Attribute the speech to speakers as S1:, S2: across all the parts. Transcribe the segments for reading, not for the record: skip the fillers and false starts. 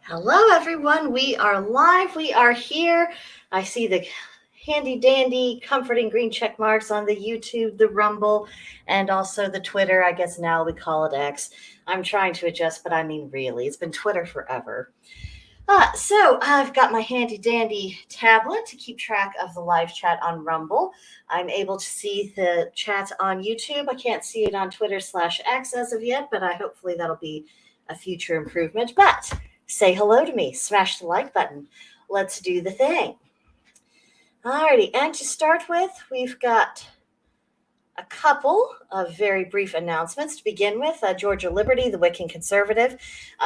S1: Hello, everyone. We are live. We are here. I see the handy dandy, comforting green check marks on the YouTube, the Rumble, and also the Twitter. I guess now we call it X. I'm trying to adjust, but I mean, really, it's been Twitter forever. So I've got my handy dandy tablet to keep track of the live chat on Rumble. I'm able to see the chat on YouTube. I can't see it on Twitter/X as of yet, but hopefully that'll be a future improvement. But say hello to me, smash the like button. Let's do the thing. Alrighty, and to start with, we've got a couple of very brief announcements to begin with. Georgia Liberty, the Wiccan conservative,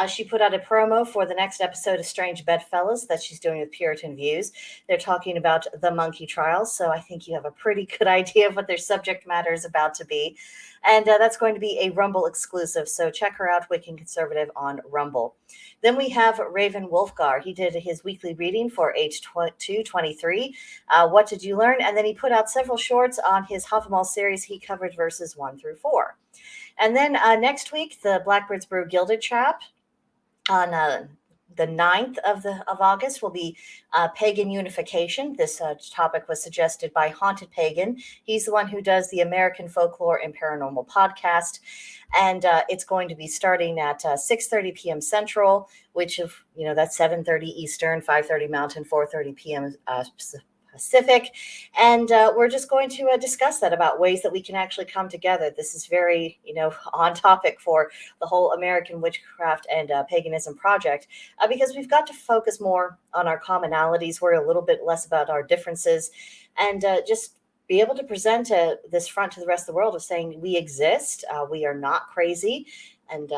S1: she put out a promo for the next episode of Strange Bedfellows that she's doing with Puritan Views. They're talking about the monkey trials, so I think you have a pretty good idea of what their subject matter is about to be. And that's going to be a Rumble exclusive, so check her out, Wiccan Conservative, on Rumble. Then we have Raven Wolfgar. He did his weekly reading for H223. What did you learn? And then he put out several shorts on his Havamal series. He covered verses 1 through 4. And then next week, the Blackbird's Brew Gilded Chap on the 9th of August will be pagan unification. This topic was suggested by Haunted Pagan. He's the one who does the American Folklore and Paranormal podcast. And it's going to be starting at 6:30 p.m. Central, which that's 7:30 Eastern, 5:30 Mountain, 4:30 p.m. Pacific. And we're just going to discuss that about ways that we can actually come together. This is very, on topic for the whole American Witchcraft and Paganism project, because we've got to focus more on our commonalities. We're a little bit less about our differences, and just be able to present this front to the rest of the world of saying we exist, we are not crazy, and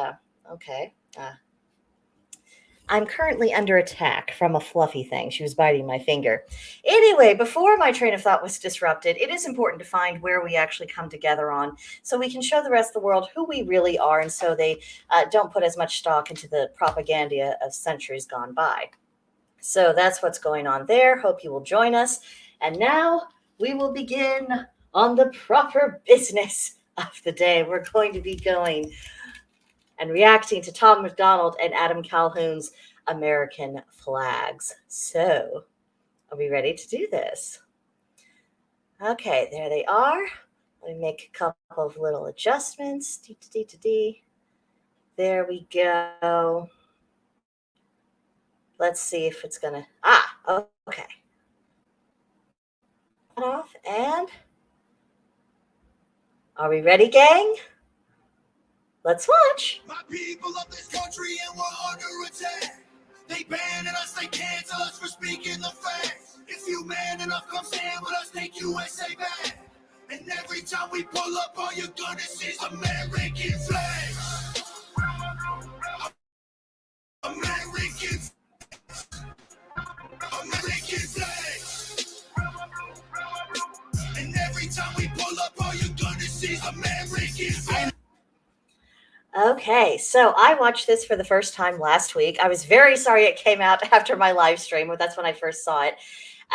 S1: okay. I'm currently under attack from a fluffy thing. She was biting my finger. Anyway, before my train of thought was disrupted, it is important to find where we actually come together on so we can show the rest of the world who we really are, and so they don't put as much stock into the propaganda of centuries gone by. So that's what's going on there. Hope you will join us. And now we will begin on the proper business of the day. We're going to be going and reacting to Tom MacDonald and Adam Calhoun's American flags. So, are we ready to do this? Okay, there they are. Let me make a couple of little adjustments. There we go. Let's see if it's gonna. Okay. Off and are we ready, gang? Let's watch.
S2: My people of this country and we're under attack. They banning us, they cancel us for speaking the facts. If you man enough, come stand with us, take USA back. And every time we pull up, all you're gonna see is American flags. American flags. And every time we pull up, all you're gonna see is American flags.
S1: Okay, so I watched this for the first time last week. I was very sorry it came out after my live stream, but that's when I first saw it.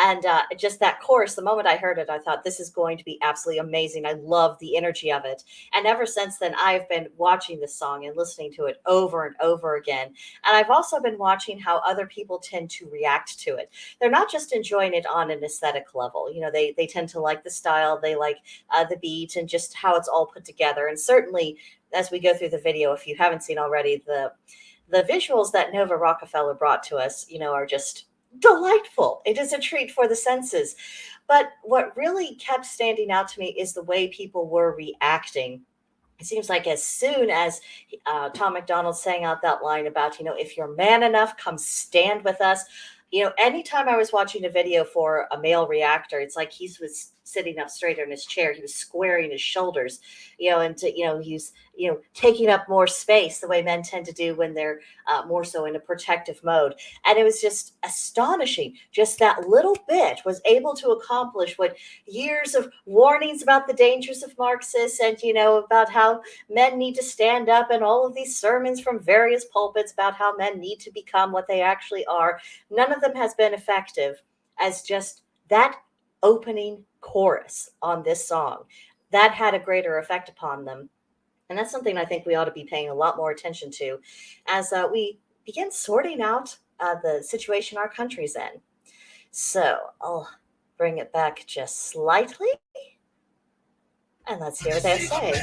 S1: And just that chorus, the moment I heard it, I thought this is going to be absolutely amazing. I love the energy of it. And ever since then, I've been watching this song and listening to it over and over again. And I've also been watching how other people tend to react to it. They're not just enjoying it on an aesthetic level. They tend to like the style, they like the beat, and just how it's all put together. And certainly, as we go through the video, if you haven't seen already, the visuals that Nova Rockefeller brought to us, are just delightful. It is a treat for the senses. But what really kept standing out to me is the way people were reacting. It seems like as soon as Tom MacDonald sang out that line about, if you're man enough, come stand with us. Anytime I was watching a video for a male reactor, it's like he was sitting up straighter in his chair. He was squaring his shoulders, he's, taking up more space the way men tend to do when they're more so in a protective mode. And it was just astonishing. Just that little bit was able to accomplish what years of warnings about the dangers of Marxists and, about how men need to stand up and all of these sermons from various pulpits about how men need to become what they actually are. None of them has been effective as just that opening chorus on this song. That had a greater effect upon them. And that's something I think we ought to be paying a lot more attention to as we begin sorting out the situation our country's in. So I'll bring it back just slightly. And let's hear what they say.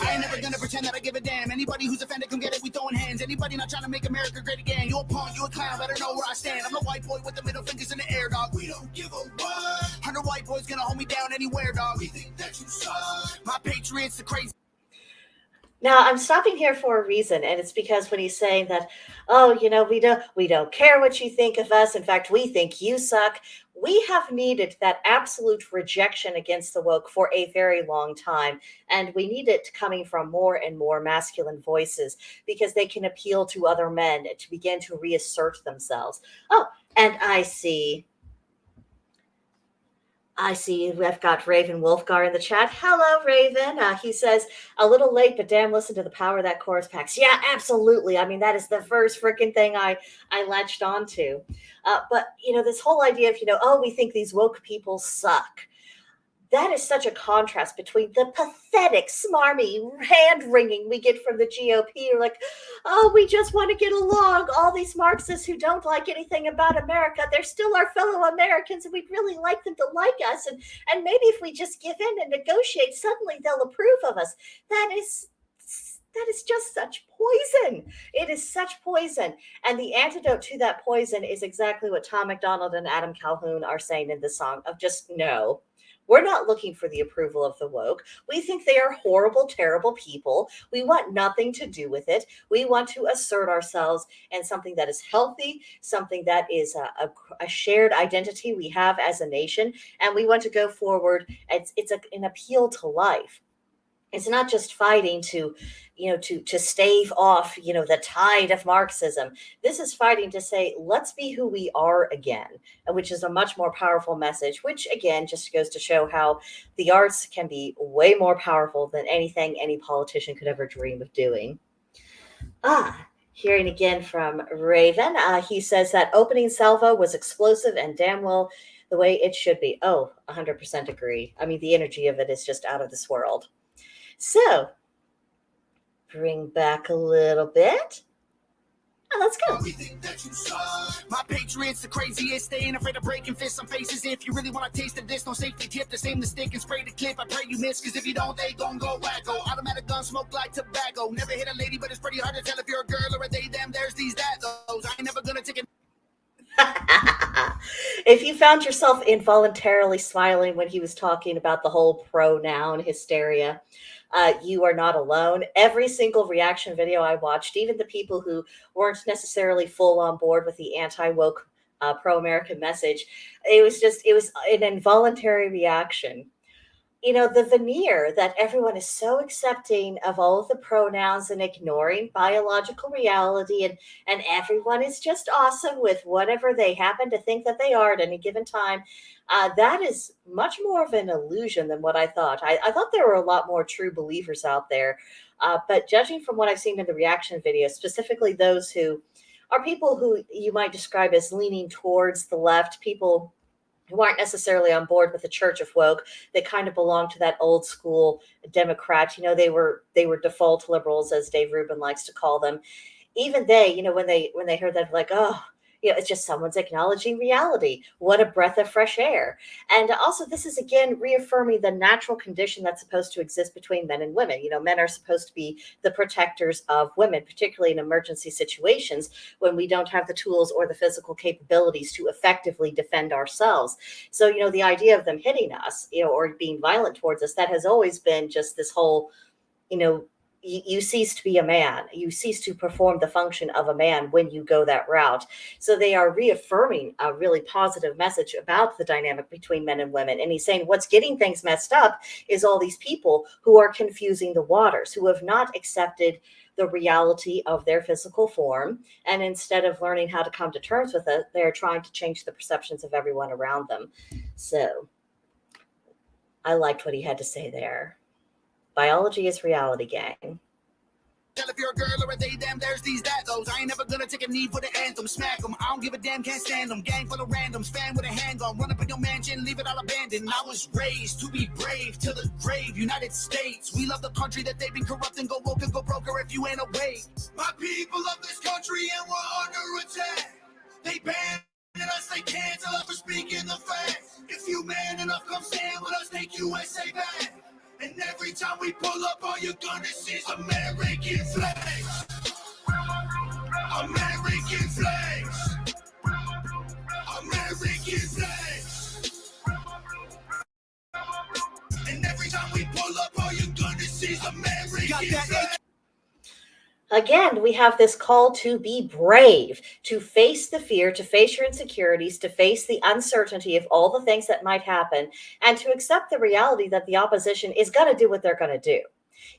S2: I ain't never gonna pretend that I give a damn. Anybody who's offended, come get it, we throwing hands. Anybody not trying to make America great again. You a punk, you a clown, better know where I stand. I'm a white boy with the middle fingers in the air, dog. We don't give a what. 100 white boys gonna hold me down anywhere, dog. We think that you suck. My patriots are crazy.
S1: Now I'm stopping here for a reason, and it's because when he's saying that, oh, we don't care what you think of us. In fact, we think you suck. We have needed that absolute rejection against the woke for a very long time, and we need it coming from more and more masculine voices because they can appeal to other men to begin to reassert themselves. Oh, and I see we've got Raven Wolfgar in the chat. Hello, Raven. He says, a little late, but damn, listen to the power that chorus packs. Yeah, absolutely. I mean, that is the first freaking thing I latched onto. But, this whole idea of, oh, we think these woke people suck. That is such a contrast between the pathetic, smarmy hand-wringing we get from the GOP. Like, oh, we just want to get along. All these Marxists who don't like anything about America, they're still our fellow Americans, and we'd really like them to like us. And maybe if we just give in and negotiate, suddenly they'll approve of us. That is just such poison. It is such poison. And the antidote to that poison is exactly what Tom MacDonald and Adam Calhoun are saying in the song of just no. We're not looking for the approval of the woke. We think they are horrible, terrible people. We want nothing to do with it. We want to assert ourselves in something that is healthy, something that is a shared identity we have as a nation, and we want to go forward. It's an appeal to life. It's not just fighting to stave off, the tide of Marxism. This is fighting to say, let's be who we are again, which is a much more powerful message, which again, just goes to show how the arts can be way more powerful than anything any politician could ever dream of doing. Hearing again from Raven, he says that opening salvo was explosive and damn well the way it should be. Oh, 100% agree. I mean, the energy of it is just out of this world. So, bring back a little bit. And let's go.
S2: My patriots are craziest. They ain't afraid of breaking fists on faces. If you really want to taste of this, no safety tip. The same the stick and spray the clip. I pray you miss, because if you don't, they gon' go wacko. Automatic gun smoke like tobacco. Never hit a lady, but it's pretty hard to tell if you're a girl or a they, them. There's these, that, those. I ain't never gonna take it.
S1: If you found yourself involuntarily smiling when he was talking about the whole pronoun hysteria, you are not alone. Every single reaction video I watched, even the people who weren't necessarily full on board with the anti-woke pro-American message, it was an involuntary reaction. The veneer that everyone is so accepting of all of the pronouns and ignoring biological reality, and everyone is just awesome with whatever they happen to think that they are at any given time. That is much more of an illusion than what I thought. I thought there were a lot more true believers out there. But judging from what I've seen in the reaction videos, specifically those who are people who you might describe as leaning towards the left, people who aren't necessarily on board with the Church of Woke. They kind of belong to that old school Democrat. They were default liberals, as Dave Rubin likes to call them. Even they, when they heard that, like, oh, it's just someone's acknowledging reality. What a breath of fresh air. And also, this is, again, reaffirming the natural condition that's supposed to exist between men and women. Men are supposed to be the protectors of women, particularly in emergency situations when we don't have the tools or the physical capabilities to effectively defend ourselves. So, the idea of them hitting us, or being violent towards us, that has always been just this whole, you cease to be a man. You cease to perform the function of a man when you go that route. So they are reaffirming a really positive message about the dynamic between men and women. And he's saying what's getting things messed up is all these people who are confusing the waters, who have not accepted the reality of their physical form. And instead of learning how to come to terms with it, they're trying to change the perceptions of everyone around them. So I liked what he had to say there. Biology is reality, gang.
S2: Tell if you're a girl or a they, them, there's these, that, those. I ain't never gonna take a knee for the anthem. Smack them, I don't give a damn, can't stand them. Gang full of randoms, fan with a handgun. Run up in your mansion, leave it all abandoned. I was raised to be brave, to the grave. United States, we love the country that they've been corrupting. Go woke and go broker if you ain't awake. My people love this country and we're under attack. They ban us, they cancel us for speaking the facts. If you man enough, come stand with us, take USA back. And every time we pull up, all you're gonna see is American flags. American flags. American flags. And every time we pull up, all you're gonna see is American flags.
S1: Again, we have this call to be brave, to face the fear, to face your insecurities, to face the uncertainty of all the things that might happen, and to accept the reality that the opposition is going to do what they're going to do.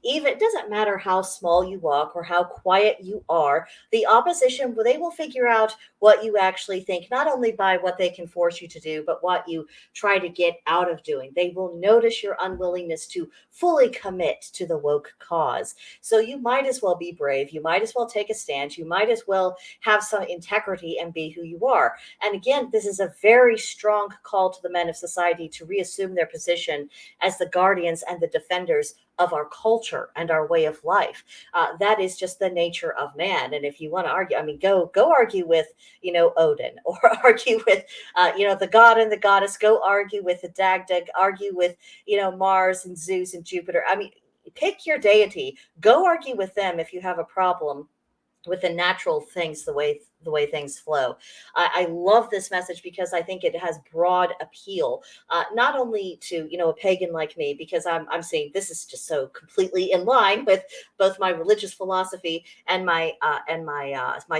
S1: Even it doesn't matter how small you walk or how quiet you are, the opposition, they will figure out what you actually think, not only by what they can force you to do, but what you try to get out of doing. They will notice your unwillingness to fully commit to the woke cause. So you might as well be brave. You might as well take a stand. You might as well have some integrity and be who you are. And again, this is a very strong call to the men of society to reassume their position as the guardians and the defenders of our culture and our way of life. That is just the nature of man. And if you want to argue, I mean, go argue with, Odin, or argue with, the god and the goddess. Go argue with the Dagda. Argue with, Mars and Zeus and Jupiter. I mean, pick your deity. Go argue with them if you have a problem with the natural things, the way things flow. I love this message because I think it has broad appeal, not only to a pagan like me, because I'm saying this is just so completely in line with both my religious philosophy and my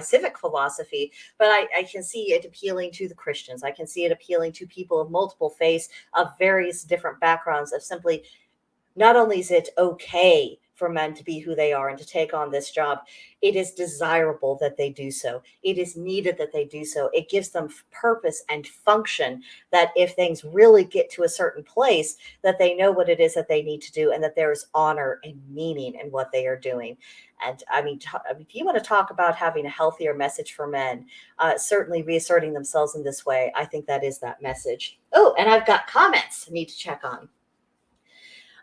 S1: civic philosophy, but I can see it appealing to the Christians. I can see it appealing to people of multiple faiths, of various different backgrounds, of simply, not only is it okay for men to be who they are and to take on this job, it is desirable that they do so. It is needed that they do so. It gives them purpose and function, that if things really get to a certain place, that they know what it is that they need to do, and that there is honor and meaning in what they are doing. And I mean, if you want to talk about having a healthier message for men, certainly reasserting themselves in this way, I think that is that message. Oh, and I've got comments I need to check on.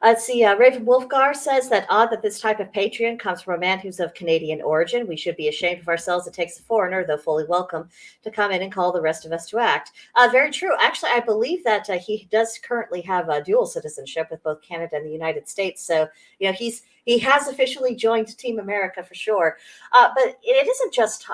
S1: Let's see. Raven Wolfgar says that odd that this type of Patreon comes from a man who's of Canadian origin. We should be ashamed of ourselves. It takes a foreigner, though fully welcome, to come in and call the rest of us to act. Very true. Actually, I believe that he does currently have dual citizenship with both Canada and the United States. So, he has officially joined Team America for sure. But it isn't just,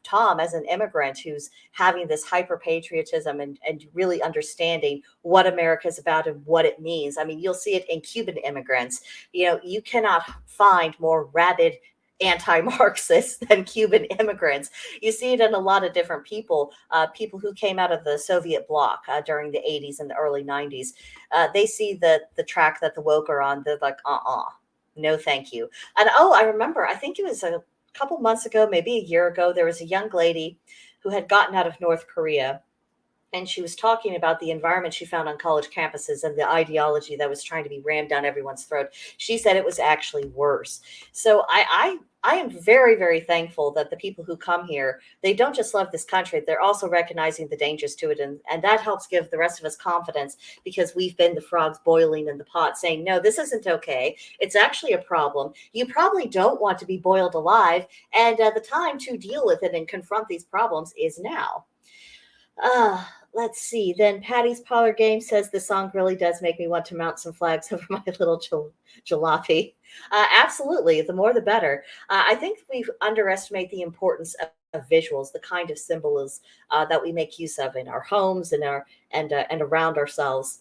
S1: Tom as an immigrant who's having this hyper patriotism and really understanding what America is about and what it means. I mean, you'll see it in Cuban immigrants. You cannot find more rabid anti-Marxists than Cuban immigrants. You see it in a lot of different people, people who came out of the Soviet bloc during the 80s and the early 90s. They see the track that the woke are on. They're like, no, thank you. And I remember, I think it was a couple months ago, maybe a year ago, there was a young lady who had gotten out of North Korea, and she was talking about the environment she found on college campuses and the ideology that was trying to be rammed down everyone's throat. She said it was actually worse. So I am very, very thankful that the people who come here, they don't just love this country, they're also recognizing the dangers to it. And that helps give the rest of us confidence, because we've been the frogs boiling in the pot saying, no, this isn't okay. It's actually a problem. You probably don't want to be boiled alive. And the time to deal with it and confront these problems is now. Let's see. Then Patty's Parlor Game says the song really does make me want to mount some flags over my little jalopy. Absolutely. The more, the better. I think we underestimate the importance of visuals, the kind of symbols that we make use of in our homes and and around ourselves.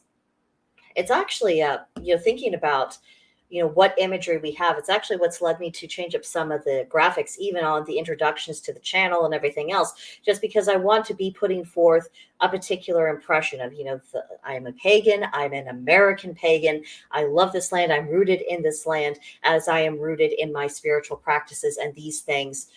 S1: It's actually, thinking about, what imagery we have. It's actually what's led me to change up some of the graphics, even on the introductions to the channel and everything else, just because I want to be putting forth a particular impression of, I am a pagan, I'm an American pagan, I love this land, I'm rooted in this land, as I am rooted in my spiritual practices, and these things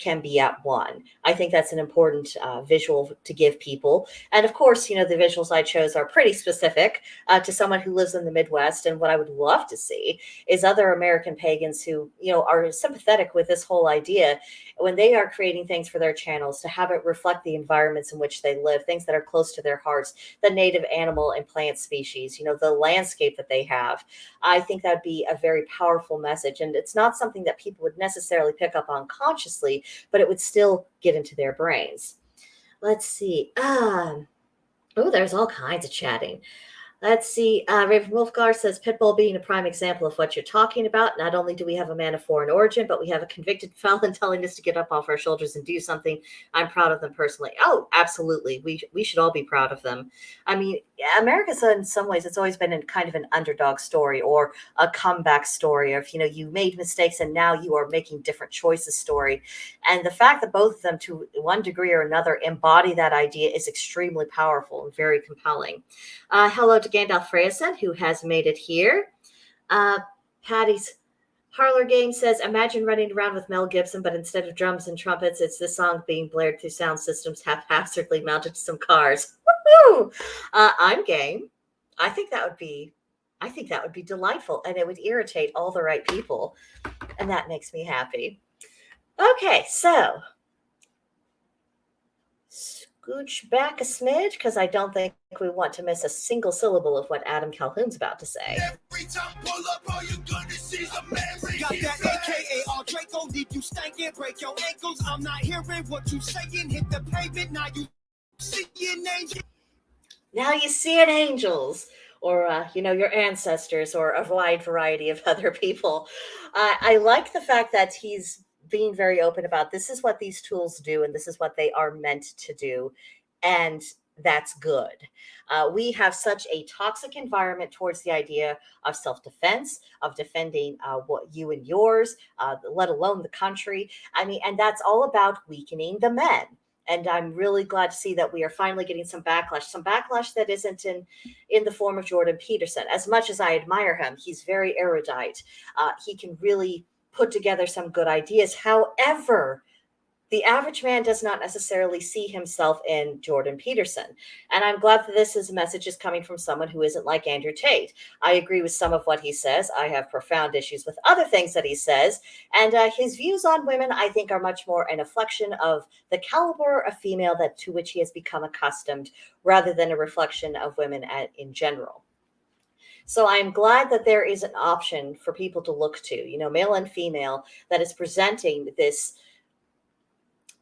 S1: can be at one. I think that's an important visual to give people. And of course, the visuals I chose are pretty specific to someone who lives in the Midwest. And what I would love to see is other American pagans who, are sympathetic with this whole idea when they are creating things for their channels to have it reflect the environments in which they live, things that are close to their hearts, the native animal and plant species, the landscape that they have. I think that'd be a very powerful message. And it's not something that people would necessarily pick up on consciously, but it would still get into their brains. Let's see. There's all kinds of chatting. Let's see. Raven Wolfgar says Pitbull being a prime example of what you're talking about. Not only do we have a man of foreign origin, but we have a convicted felon telling us to get up off our shoulders and do something. I'm proud of them personally. Oh, absolutely. We should all be proud of them. I mean, America's in some ways, it's always been in kind of an underdog story or a comeback story of, you made mistakes and now you are making different choices story. And the fact that both of them to one degree or another embody that idea is extremely powerful and very compelling. Hello to Gandalf Freyson, who has made it here. Patty's Parlor Game says, imagine running around with Mel Gibson, but instead of drums and trumpets, it's this song being blared through sound systems haphazardly mounted to some cars. Woo-hoo! I'm game. I think that would be delightful, and it would irritate all the right people, and that makes me happy. Okay, so scooch back a smidge because I don't think we want to miss a single syllable of what Adam Calhoun's about to say.
S2: Every time pull up, all you're gonna see is a man. Got that AKA all Draco, leave you stankin', break your ankles. I'm not hearing what you saying. Hit the pavement, now you seeing angels.
S1: Now you see it, angels, or your ancestors, or a wide variety of other people. I like the fact that he's being very open about this is what these tools do and this is what they are meant to do, and that's good. We have such a toxic environment towards the idea of self-defense, of defending what you and yours, let alone the country. I mean, and that's all about weakening the men. And I'm really glad to see that we are finally getting some backlash that isn't in the form of Jordan Peterson. As much as I admire him, he's very erudite. He can really put together some good ideas. However, the average man does not necessarily see himself in Jordan Peterson. And I'm glad that this message is coming from someone who isn't like Andrew Tate. I agree with some of what he says. I have profound issues with other things that he says. And his views on women, I think, are much more an reflection of the caliber of female to which he has become accustomed, rather than a reflection of women in general. So I'm glad that there is an option for people to look to, male and female, that is presenting this,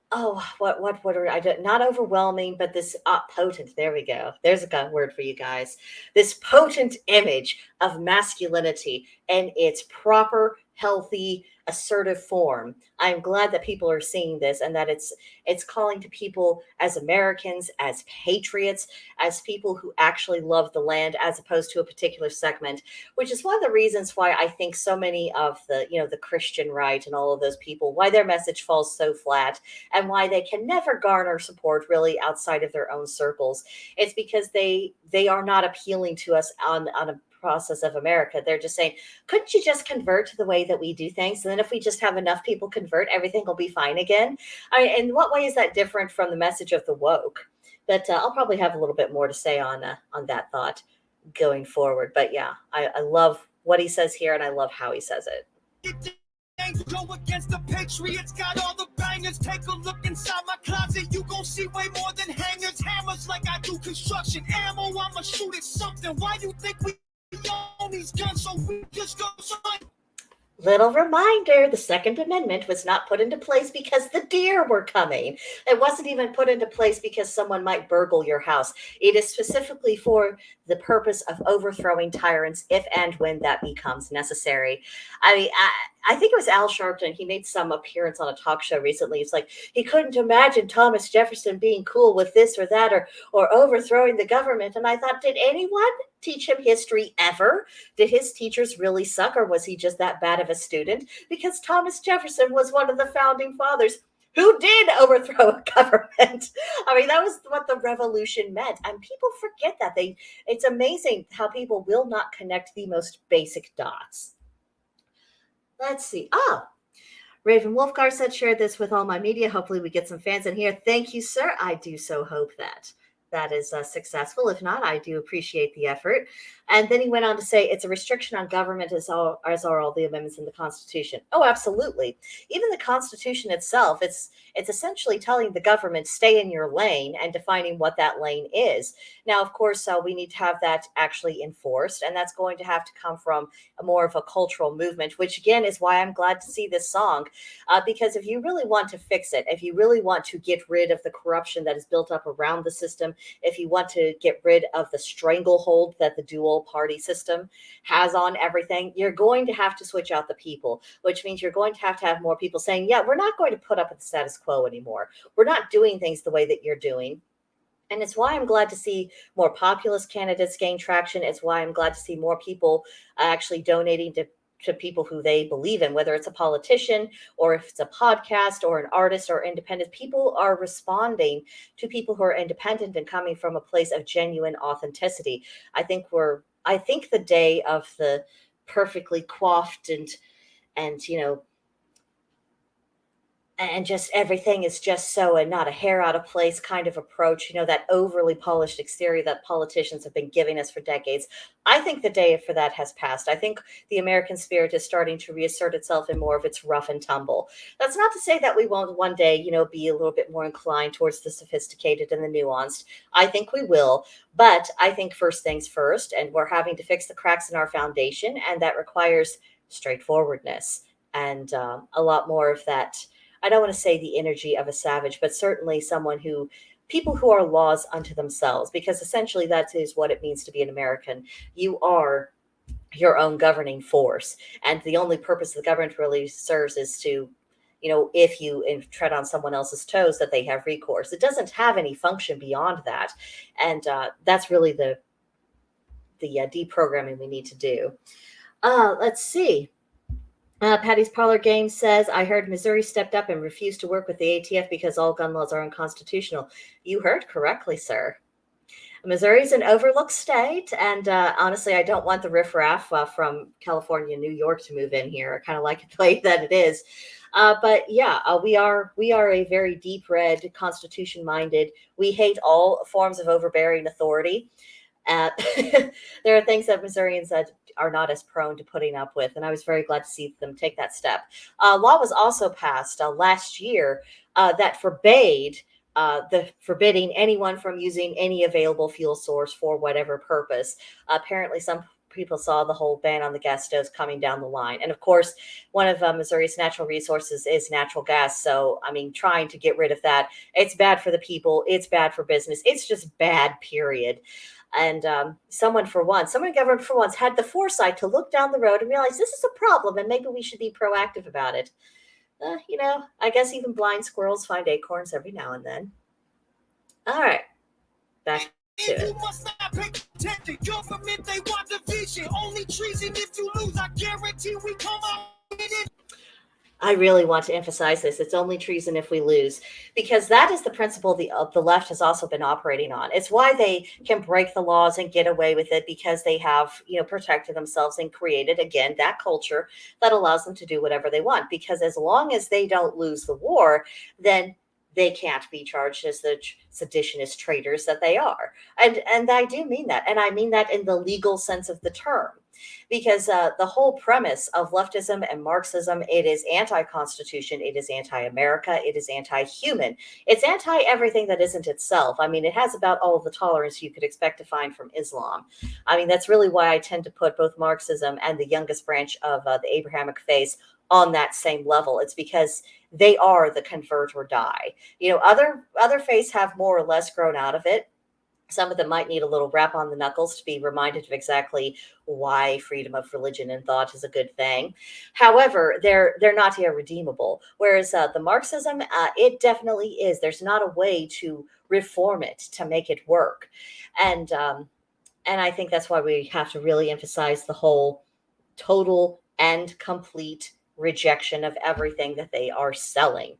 S1: what are I do? Not overwhelming, but this potent. There we go. There's a word for you guys. This potent image of masculinity and its proper, healthy, assertive form. I'm glad that people are seeing this and that it's calling to people as Americans, as patriots, as people who actually love the land, as opposed to a particular segment, which is one of the reasons why I think so many of the Christian right and all of those people, why their message falls so flat and why they can never garner support really outside of their own circles. It's because they are not appealing to us on a process of America. They're just saying, couldn't you just convert to the way that we do things? And then if we just have enough people convert, everything will be fine again. In what way is that different from the message of the woke? But I'll probably have a little bit more to say on that thought going forward. But yeah, I love what he says here and I love how he says it.
S2: Go against the Patriots, got all the bangers. Take a look inside my closet, you gon' see way more than hangers, hammers like I do construction ammo. I'ma shoot at something. Why you think we own these guns? So we just go sign.
S1: Little reminder, the Second Amendment was not put into place because the deer were coming. It wasn't even put into place because someone might burgle your house. It is specifically for the purpose of overthrowing tyrants if and when that becomes necessary. I think it was Al Sharpton. He made some appearance on a talk show recently. It's like he couldn't imagine Thomas Jefferson being cool with this or that or overthrowing the government. And I thought, did anyone teach him history ever? Did his teachers really suck, or was he just that bad of a student? Because Thomas Jefferson was one of the founding fathers who did overthrow a government. I mean, that was what the revolution meant. And people forget that. It's amazing how people will not connect the most basic dots. Let's see. Raven Wolfgar said, shared this with all my media. Hopefully we get some fans in here. Thank you, sir. I do so hope that that is successful. If not, I do appreciate the effort. And then he went on to say, it's a restriction on government as are all the amendments in the Constitution. Oh, absolutely. Even the Constitution itself, it's essentially telling the government, stay in your lane and defining what that lane is. Now, of course, we need to have that actually enforced, and that's going to have to come from more of a cultural movement, which again is why I'm glad to see this song. Because if you really want to fix it, if you really want to get rid of the corruption that is built up around the system, if you want to get rid of the stranglehold that the dual party system has on everything, you're going to have to switch out the people, which means you're going to have more people saying, yeah, we're not going to put up with the status quo anymore. We're not doing things the way that you're doing. And it's why I'm glad to see more populist candidates gain traction. It's why I'm glad to see more people actually donating to people who they believe in, whether it's a politician or if it's a podcast or an artist or independent. People are responding to people who are independent and coming from a place of genuine authenticity. I think the day of the perfectly coiffed and and just everything is just so and not a hair out of place kind of approach, that overly polished exterior that politicians have been giving us for decades. I think the day for that has passed. I think the American spirit is starting to reassert itself in more of its rough and tumble. That's not to say that we won't one day, be a little bit more inclined towards the sophisticated and the nuanced. I think we will, but I think first things first, and we're having to fix the cracks in our foundation, and that requires straightforwardness and a lot more of that. I don't want to say the energy of a savage, but certainly people who are laws unto themselves, because essentially that is what it means to be an American. You are your own governing force. And the only purpose the government really serves is to, if you tread on someone else's toes, that they have recourse. It doesn't have any function beyond that. And that's really the deprogramming we need to do. Let's see. Patty's Parlor Game says, I heard Missouri stepped up and refused to work with the ATF because all gun laws are unconstitutional. You heard correctly, sir. Missouri's an overlooked state, and honestly, I don't want the riffraff from California, New York to move in here. I kind of like it the way that it is. But yeah, we are a very deep red, Constitution-minded. We hate all forms of overbearing authority. There are things that Missourians are not as prone to putting up with, and I was very glad to see them take that step. Law was also passed last year that forbidding anyone from using any available fuel source for whatever purpose. Apparently, some people saw the whole ban on the gas stoves coming down the line. And of course, one of Missouri's natural resources is natural gas. So, trying to get rid of that, it's bad for the people. It's bad for business. It's just bad, period. And someone in government for once had the foresight to look down the road and realize this is a problem and maybe we should be proactive about it. I guess even blind squirrels find acorns every now and then. All right, back to it.
S2: You must not pay attention. Government, they want division. Only treason if you lose. I guarantee we come out in it.
S1: I really want to emphasize this. It's only treason if we lose, because that is the principle the left has also been operating on. It's why they can break the laws and get away with it, because they have, protected themselves and created, again, that culture that allows them to do whatever they want. Because as long as they don't lose the war, then they can't be charged as the seditionist traitors that they are. And I do mean that. And I mean that in the legal sense of the term. Because the whole premise of leftism and Marxism, it is anti-Constitution, it is anti-America, it is anti-human. It's anti-everything that isn't itself. It has about all of the tolerance you could expect to find from Islam. That's really why I tend to put both Marxism and the youngest branch of the Abrahamic faith on that same level. It's because they are the convert or die. Other faiths have more or less grown out of it. Some of them might need a little rap on the knuckles to be reminded of exactly why freedom of religion and thought is a good thing. However, they're not irredeemable. Whereas the Marxism, it definitely is. There's not a way to reform it, to make it work. And I think that's why we have to really emphasize the whole total and complete rejection of everything that they are selling.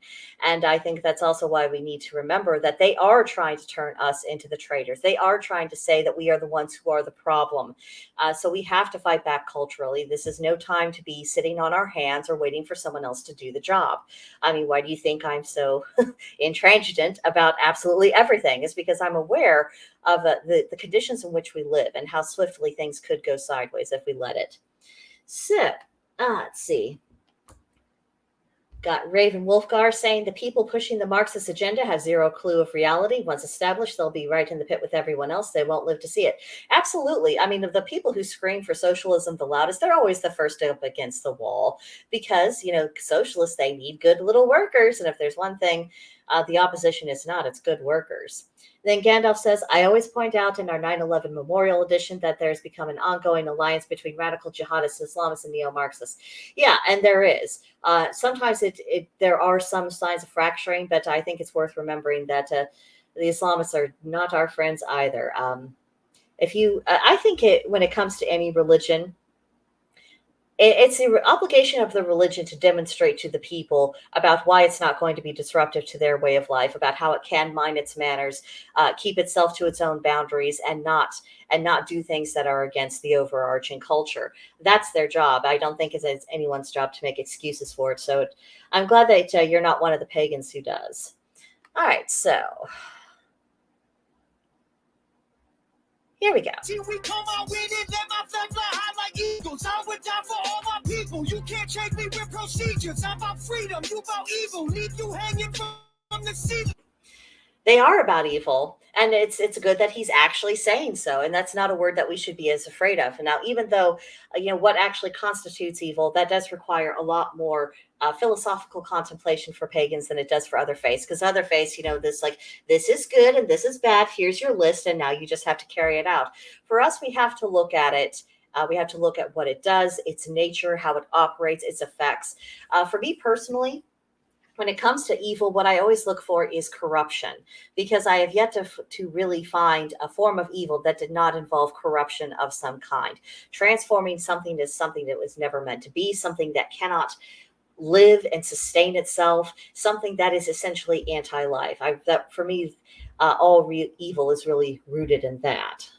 S1: And I think that's also why we need to remember that they are trying to turn us into the traitors. They are trying to say that we are the ones who are the problem. So we have to fight back culturally. This is no time to be sitting on our hands or waiting for someone else to do the job. I mean, why do you think I'm so intransigent about absolutely everything? Is because I'm aware of the conditions in which we live and how swiftly things could go sideways if we let it. So, let's see. Got Raven Wolfgar saying the people pushing the Marxist agenda have zero clue of reality. Once established, they'll be right in the pit with everyone else. They won't live to see it. Absolutely. I mean, the people who scream for socialism the loudest, they're always the first up against the wall because, socialists, they need good little workers. And if there's one thing the opposition is not, it's good workers. Then Gandalf says, I always point out in our 9/11 Memorial Edition that there's become an ongoing alliance between radical jihadists, Islamists, and neo-Marxists. Yeah, and there is. Sometimes there are some signs of fracturing, but I think it's worth remembering that the Islamists are not our friends either. I think when it comes to any religion, it's the obligation of the religion to demonstrate to the people about why it's not going to be disruptive to their way of life, about how it can mind its manners, keep itself to its own boundaries, and not do things that are against the overarching culture. That's their job. I don't think it's anyone's job to make excuses for it. So I'm glad that you're not one of the pagans who does. All right, so here we go.
S2: See, we come out with it, let my flag fly high like eagles. I would die for all my people. You can't change me with procedures. I'm about freedom, you about evil. Leave you hanging from the ceiling.
S1: They are about evil, and it's good that he's actually saying so, and that's not a word that we should be as afraid of. And now, even though what actually constitutes evil, that does require a lot more philosophical contemplation for pagans than it does for other faiths, because other faiths, this is good and this is bad, here's your list, and now you just have to carry it out. For us, we have to look at it. We have to look at what it does, its nature, how it operates, its effects. For me personally, when it comes to evil, what I always look for is corruption, because I have yet to really find a form of evil that did not involve corruption of some kind. Transforming something to something that was never meant to be, something that cannot live and sustain itself, something that is essentially anti-life. That for me, all evil is really rooted in that.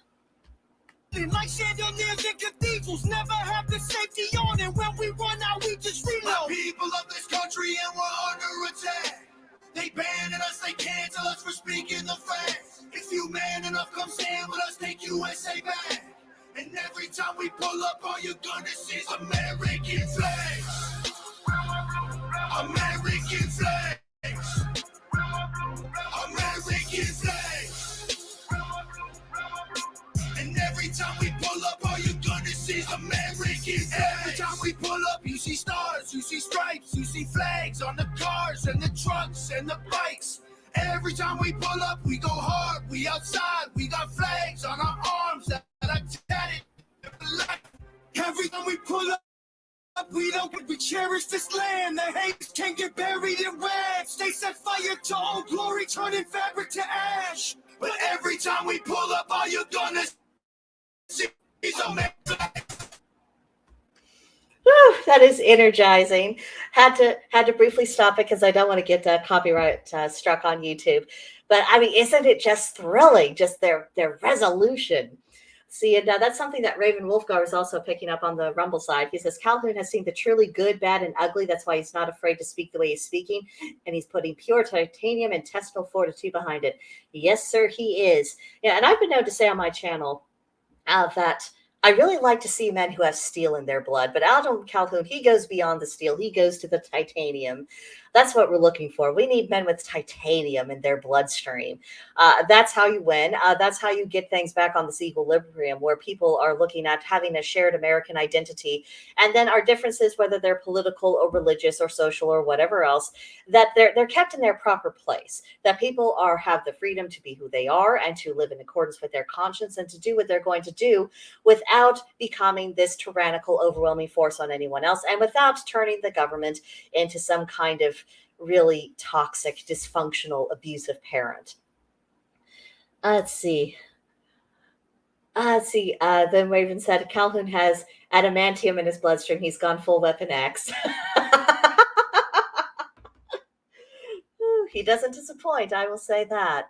S2: Like chandeliers and cathedrals, never have the safety on, and when we run out, we just reload. The people of this country, and we're under attack. They banning us, they cancel us for speaking the facts. If you man enough, come stand with us, take USA back. And every time we pull up, all you're gonna see is American flags. American flags. American flags. And every time we pull up, all you're gonna see is American flags. Every time we pull up, you see stars, you see stripes, you see flags on the cars and the trucks and the bikes. Every time we pull up, we go hard, we outside, we got flags on our arms that are tatted. Every time we pull up, we cherish this land. The hate can't get buried in rags. They set fire to old glory, turning fabric to ash. But every time we pull up, all you're gonna see is American flags.
S1: Whew, that is energizing. Had to briefly stop it because I don't want to get copyright struck on YouTube. But I mean, isn't it just thrilling? Just their resolution. See, and that's something that Raven Wolfgar is also picking up on the Rumble side. He says Calhoun has seen the truly good, bad, and ugly. That's why he's not afraid to speak the way he's speaking, and he's putting pure titanium and intestinal fortitude behind it. Yes, sir, he is. Yeah, and I've been known to say on my channel that I really like to see men who have steel in their blood, but Adam Calhoun, he goes beyond the steel. He goes to the titanium. That's what we're looking for. We need men with titanium in their bloodstream. That's how you win. That's how you get things back on this equilibrium where people are looking at having a shared American identity. And then our differences, whether they're political or religious or social or whatever else, that they're kept in their proper place, that people have the freedom to be who they are and to live in accordance with their conscience and to do what they're going to do without becoming this tyrannical, overwhelming force on anyone else and without turning the government into some kind of really toxic, dysfunctional, abusive parent. Let's see. Then Raven said Calhoun has adamantium in his bloodstream. He's gone full Weapon X. He doesn't disappoint, I will say that.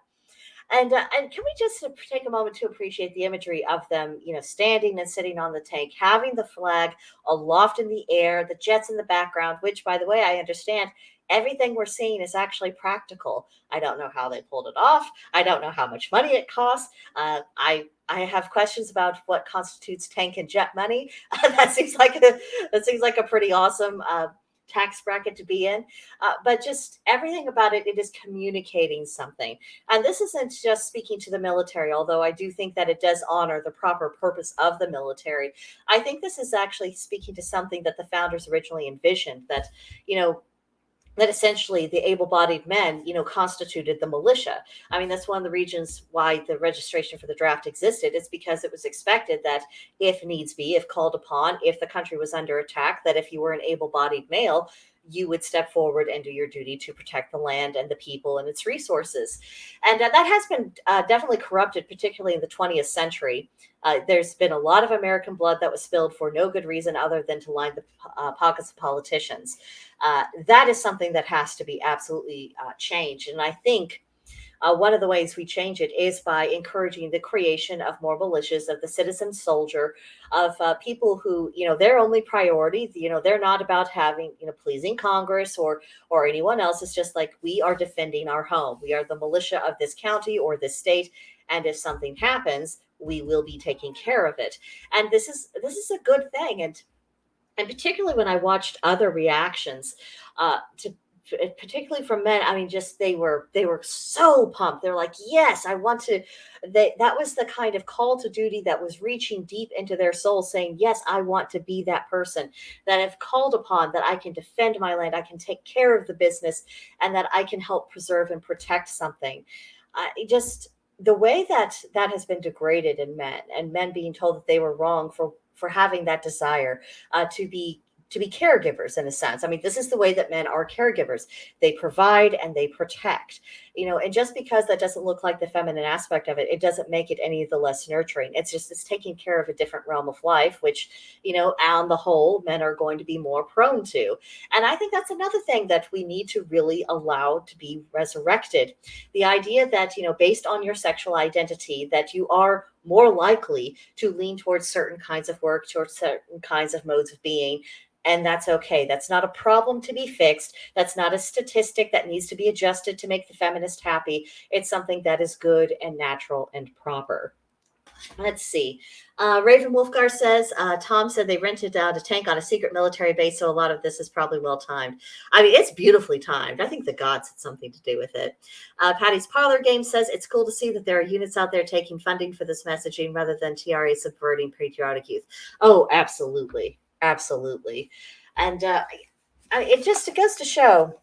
S1: And can we just take a moment to appreciate the imagery of them, standing and sitting on the tank, having the flag aloft in the air, the jets in the background, which, by the way, I understand everything we're seeing is actually practical. I don't know how they pulled it off. I don't know how much money it costs. I have questions about what constitutes tank and jet money. That seems like a pretty awesome tax bracket to be in. But just everything about it is communicating something. And this isn't just speaking to the military, although I do think that it does honor the proper purpose of the military. I think this is actually speaking to something that the founders originally envisioned, that essentially the able-bodied men, constituted the militia. I mean, that's one of the reasons why the registration for the draft existed. It's because it was expected that if needs be, if called upon, if the country was under attack, that if you were an able-bodied male, you would step forward and do your duty to protect the land and the people and its resources. And that has been definitely corrupted, particularly in the 20th century. There's been a lot of American blood that was spilled for no good reason other than to line the pockets of politicians. That is something that has to be absolutely changed. And I think one of the ways we change it is by encouraging the creation of more militias, of the citizen soldier, of people who, their only priority, they're not about having, pleasing Congress or anyone else. It's just like, we are defending our home. We are the militia of this county or this state. And if something happens, we will be taking care of it. And this is a good thing. And particularly when I watched other reactions to particularly from men, I mean, just they were so pumped. They're like, yes, I want to. That was the kind of call to duty that was reaching deep into their soul, saying, yes, I want to be that person that if called upon, that I can defend my land, I can take care of the business, and that I can help preserve and protect something. Just the way that has been degraded in men, and men being told that they were wrong for having that desire to be caregivers, in a sense. I mean, this is the way that men are caregivers. They provide and they protect, and just because that doesn't look like the feminine aspect of it, it doesn't make it any the less nurturing. It's taking care of a different realm of life, which, on the whole, men are going to be more prone to. And I think that's another thing that we need to really allow to be resurrected. The idea that, based on your sexual identity, that you are more likely to lean towards certain kinds of work, towards certain kinds of modes of being. And that's okay. That's not a problem to be fixed. That's not a statistic that needs to be adjusted to make the feminist happy. It's something that is good and natural and proper. Let's see. Raven Wolfgar says, Tom said they rented out a tank on a secret military base, so a lot of this is probably well timed. I mean, it's beautifully timed. I think the gods had something to do with it. Patty's Parlor Game says, it's cool to see that there are units out there taking funding for this messaging rather than TRA subverting patriotic youth. Oh, absolutely. Absolutely. And it goes to show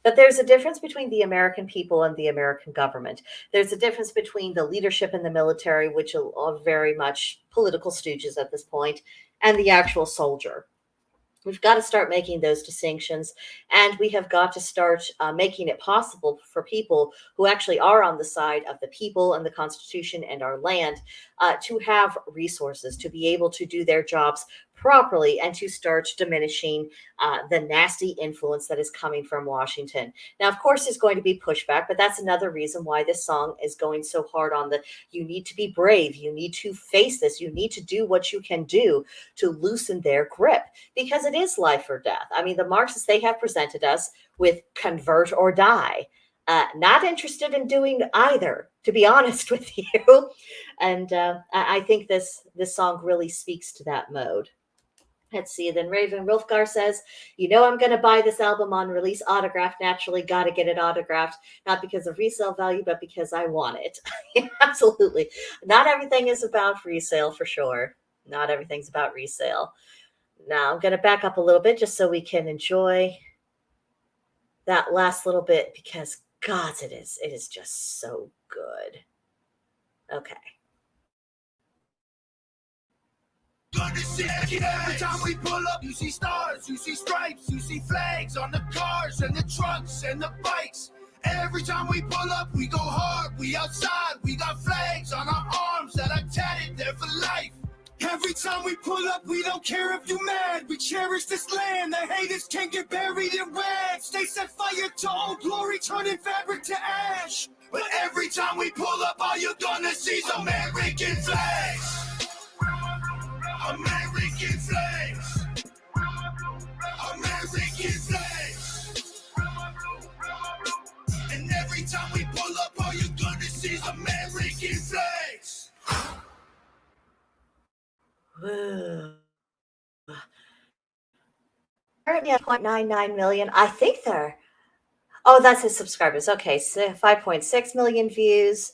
S1: that there's a difference between the American people and the American government. There's a difference between the leadership in the military, which are very much political stooges at this point, and the actual soldier. We've got to start making those distinctions, and we have got to start making it possible for people who actually are on the side of the people and the Constitution and our land to have resources, to be able to do their jobs properly, and to start diminishing the nasty influence that is coming from Washington. Now, of course, there's going to be pushback, but that's another reason why this song is going so hard on you need to be brave, you need to face this, you need to do what you can do to loosen their grip, because it is life or death. I mean, the Marxists, they have presented us with convert or die. Not interested in doing either, to be honest with you. And I think this song really speaks to that mode. Let's see. Then Raven Rolfgar says, I'm going to buy this album on release, autographed. Naturally, got to get it autographed, not because of resale value, but because I want it. Absolutely. Not everything is about resale, for sure. Not everything's about resale. Now, I'm going to back up a little bit just so we can enjoy that last little bit, because, gods, it is just so good. Okay.
S2: Every time we pull up, you see stars, you see stripes, you see flags on the cars and the trucks and the bikes. Every time we pull up, we go hard, we outside, we got flags on our arms that are tatted there for life. Every time we pull up, we don't care if you're mad. We cherish this land. The haters can't get buried in rags. They set fire to old glory, turning fabric to ash. But every time we pull up, all you're gonna see is American flags. American flags. American flags. And every time we pull up, all you're gonna see is American flags.
S1: Whoa. Currently at 0.99 million. I think they're. Oh, that's his subscribers. Okay, so 5.6 million views.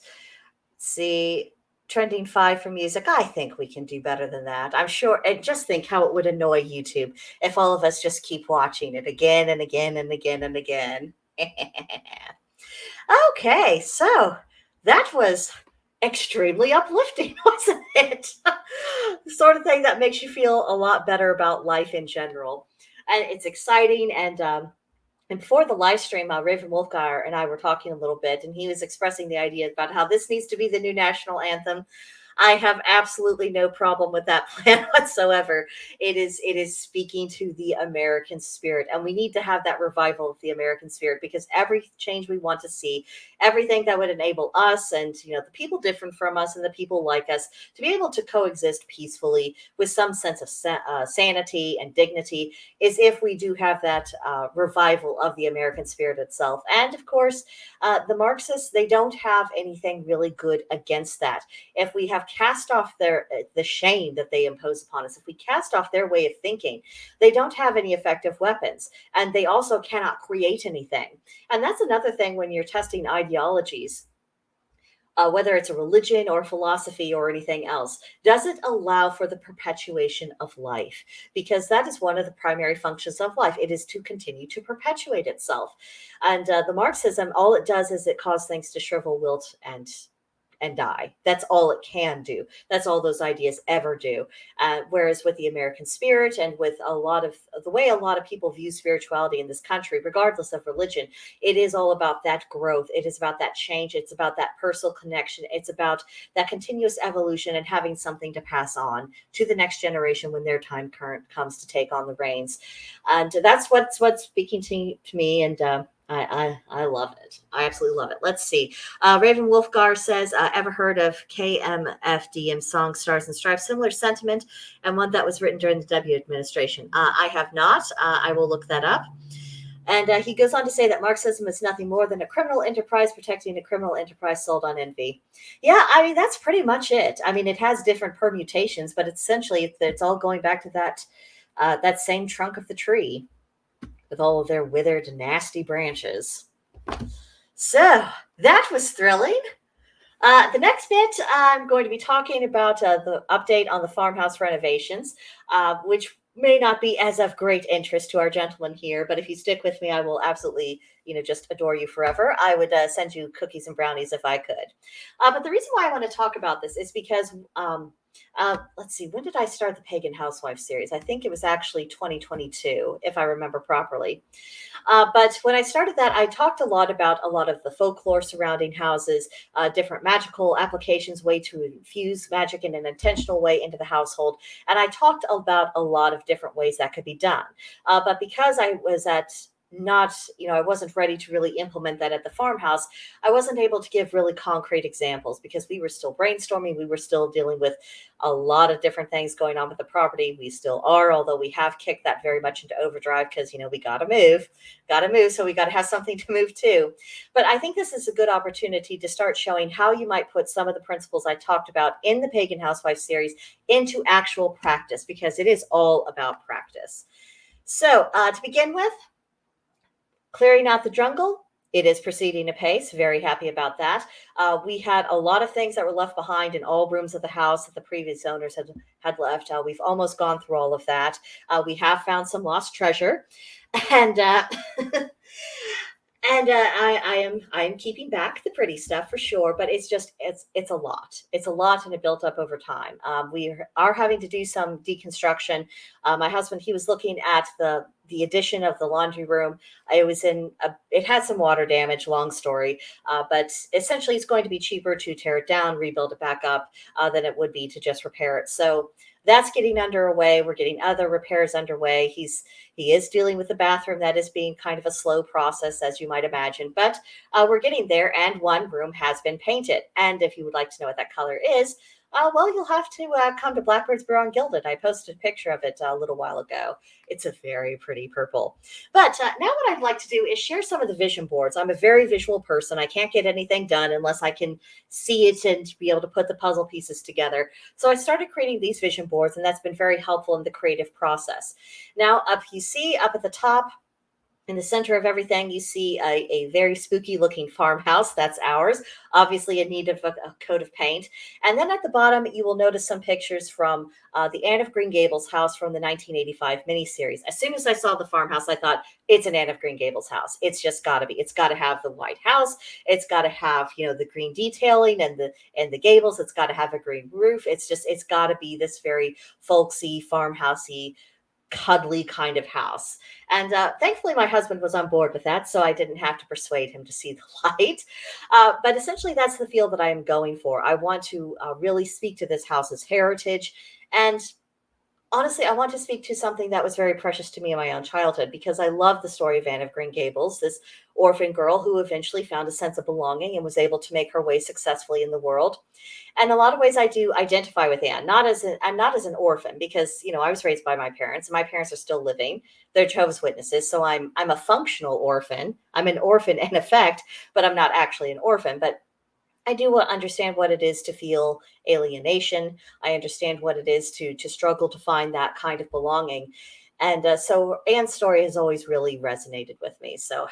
S1: Let's see, trending 5 for music. I think we can do better than that. I'm sure. And just think how it would annoy YouTube if all of us just keep watching it again and again and again and again. Okay, so that was extremely uplifting, wasn't it? The sort of thing that makes you feel a lot better about life in general. And it's exciting. And before the live stream, Raven Wolfgar and I were talking a little bit, and he was expressing the idea about how this needs to be the new national anthem. I have absolutely no problem with that plan whatsoever. It is speaking to the American spirit, and we need to have that revival of the American spirit, because every change we want to see, everything that would enable us and the people different from us and the people like us to be able to coexist peacefully with some sense of sanity and dignity, is if we do have that revival of the American spirit itself. And of course, the Marxists, they don't have anything really good against that. If we have cast off the shame that they impose upon us, if we cast off their way of thinking, they don't have any effective weapons, and they also cannot create anything. And that's another thing when you're testing ideologies. Whether it's a religion or philosophy or anything else, does it allow for the perpetuation of life? Because that is one of the primary functions of life. It is to continue to perpetuate itself. And the Marxism, all it does is it causes things to shrivel, wilt, and die. That's all it can do. That's all those ideas ever do. Whereas with the American spirit and with a lot of the way a lot of people view spirituality in this country, regardless of religion, it is all about that growth. It is about that change. It's about that personal connection. It's about that continuous evolution and having something to pass on to the next generation when their time comes to take on the reins. And that's what's speaking to me. And I love it. I absolutely love it. Let's see. Raven Wolfgar says, ever heard of KMFDM's song Stars and Stripes? Similar sentiment, and one that was written during the W administration. I have not. I will look that up. And he goes on to say that Marxism is nothing more than a criminal enterprise protecting a criminal enterprise sold on envy. Yeah, I mean, that's pretty much it. I mean, it has different permutations, but essentially it's all going back to that same trunk of the tree, with all of their withered, nasty branches. So that was thrilling. The next bit, I'm going to be talking about the update on the farmhouse renovations, which may not be as of great interest to our gentleman here, but if you stick with me, I will absolutely, just adore you forever. I would send you cookies and brownies if I could. But the reason why I want to talk about this is because let's see, when did I start the Pagan Housewife series? I think it was actually 2022, if I remember properly. But when I started that, I talked a lot about a lot of the folklore surrounding houses, different magical applications, way to infuse magic in an intentional way into the household. And I talked about a lot of different ways that could be done. But because I was I wasn't ready to really implement that at the farmhouse, I wasn't able to give really concrete examples because we were still brainstorming. We were still dealing with a lot of different things going on with the property. We still are, although we have kicked that very much into overdrive because, we got to move. So we got to have something to move to. But I think this is a good opportunity to start showing how you might put some of the principles I talked about in the Pagan Housewife series into actual practice, because it is all about practice. So to begin with, clearing out the jungle, it is proceeding apace. Very happy about that. We had a lot of things that were left behind in all rooms of the house that the previous owners had left. We've almost gone through all of that. We have found some lost treasure, and I am keeping back the pretty stuff for sure, but it's a lot. It's a lot, and it built up over time. We are having to do some deconstruction. My husband, he was looking at the addition of the laundry room. It had some water damage, long story, but essentially it's going to be cheaper to tear it down, rebuild it back up, than it would be to just repair it. So that's getting underway. We're getting other repairs underway. He is dealing with the bathroom. That is being kind of a slow process, as you might imagine, but we're getting there. And one room has been painted. And if you would like to know what that color is, well, you'll have to come to Blackbird's Brew on Gilded. I posted a picture of it a little while ago. It's a very pretty purple. But now what I'd like to do is share some of the vision boards. I'm a very visual person. I can't get anything done unless I can see it and be able to put the puzzle pieces together. So I started creating these vision boards, and that's been very helpful in the creative process. Now, you see up at the top, in the center of everything, you see a very spooky looking farmhouse. That's ours, obviously in need of a coat of paint. And then at the bottom, you will notice some pictures from the Anne of Green Gables house from the 1985 miniseries. As soon as I saw the farmhouse, I thought, it's an Anne of Green Gables house. It's just got to be. It's got to have the white house. It's got to have, the green detailing and the gables. It's got to have a green roof. It's got to be this very folksy, farmhousey, cuddly kind of house. And thankfully, my husband was on board with that, so I didn't have to persuade him to see the light. But essentially, that's the feel that I am going for. I want to really speak to this house's heritage. And honestly, I want to speak to something that was very precious to me in my own childhood, because I love the story of Anne of Green Gables, this orphan girl who eventually found a sense of belonging and was able to make her way successfully in the world. And in a lot of ways, I do identify with Anne. I'm not as an orphan, because I was raised by my parents, and my parents are still living. They're Jehovah's Witnesses, so I'm a functional orphan. I'm an orphan in effect, but I'm not actually an orphan. But I do understand what it is to feel alienation. I understand what it is to struggle to find that kind of belonging. And so Anne's story has always really resonated with me. So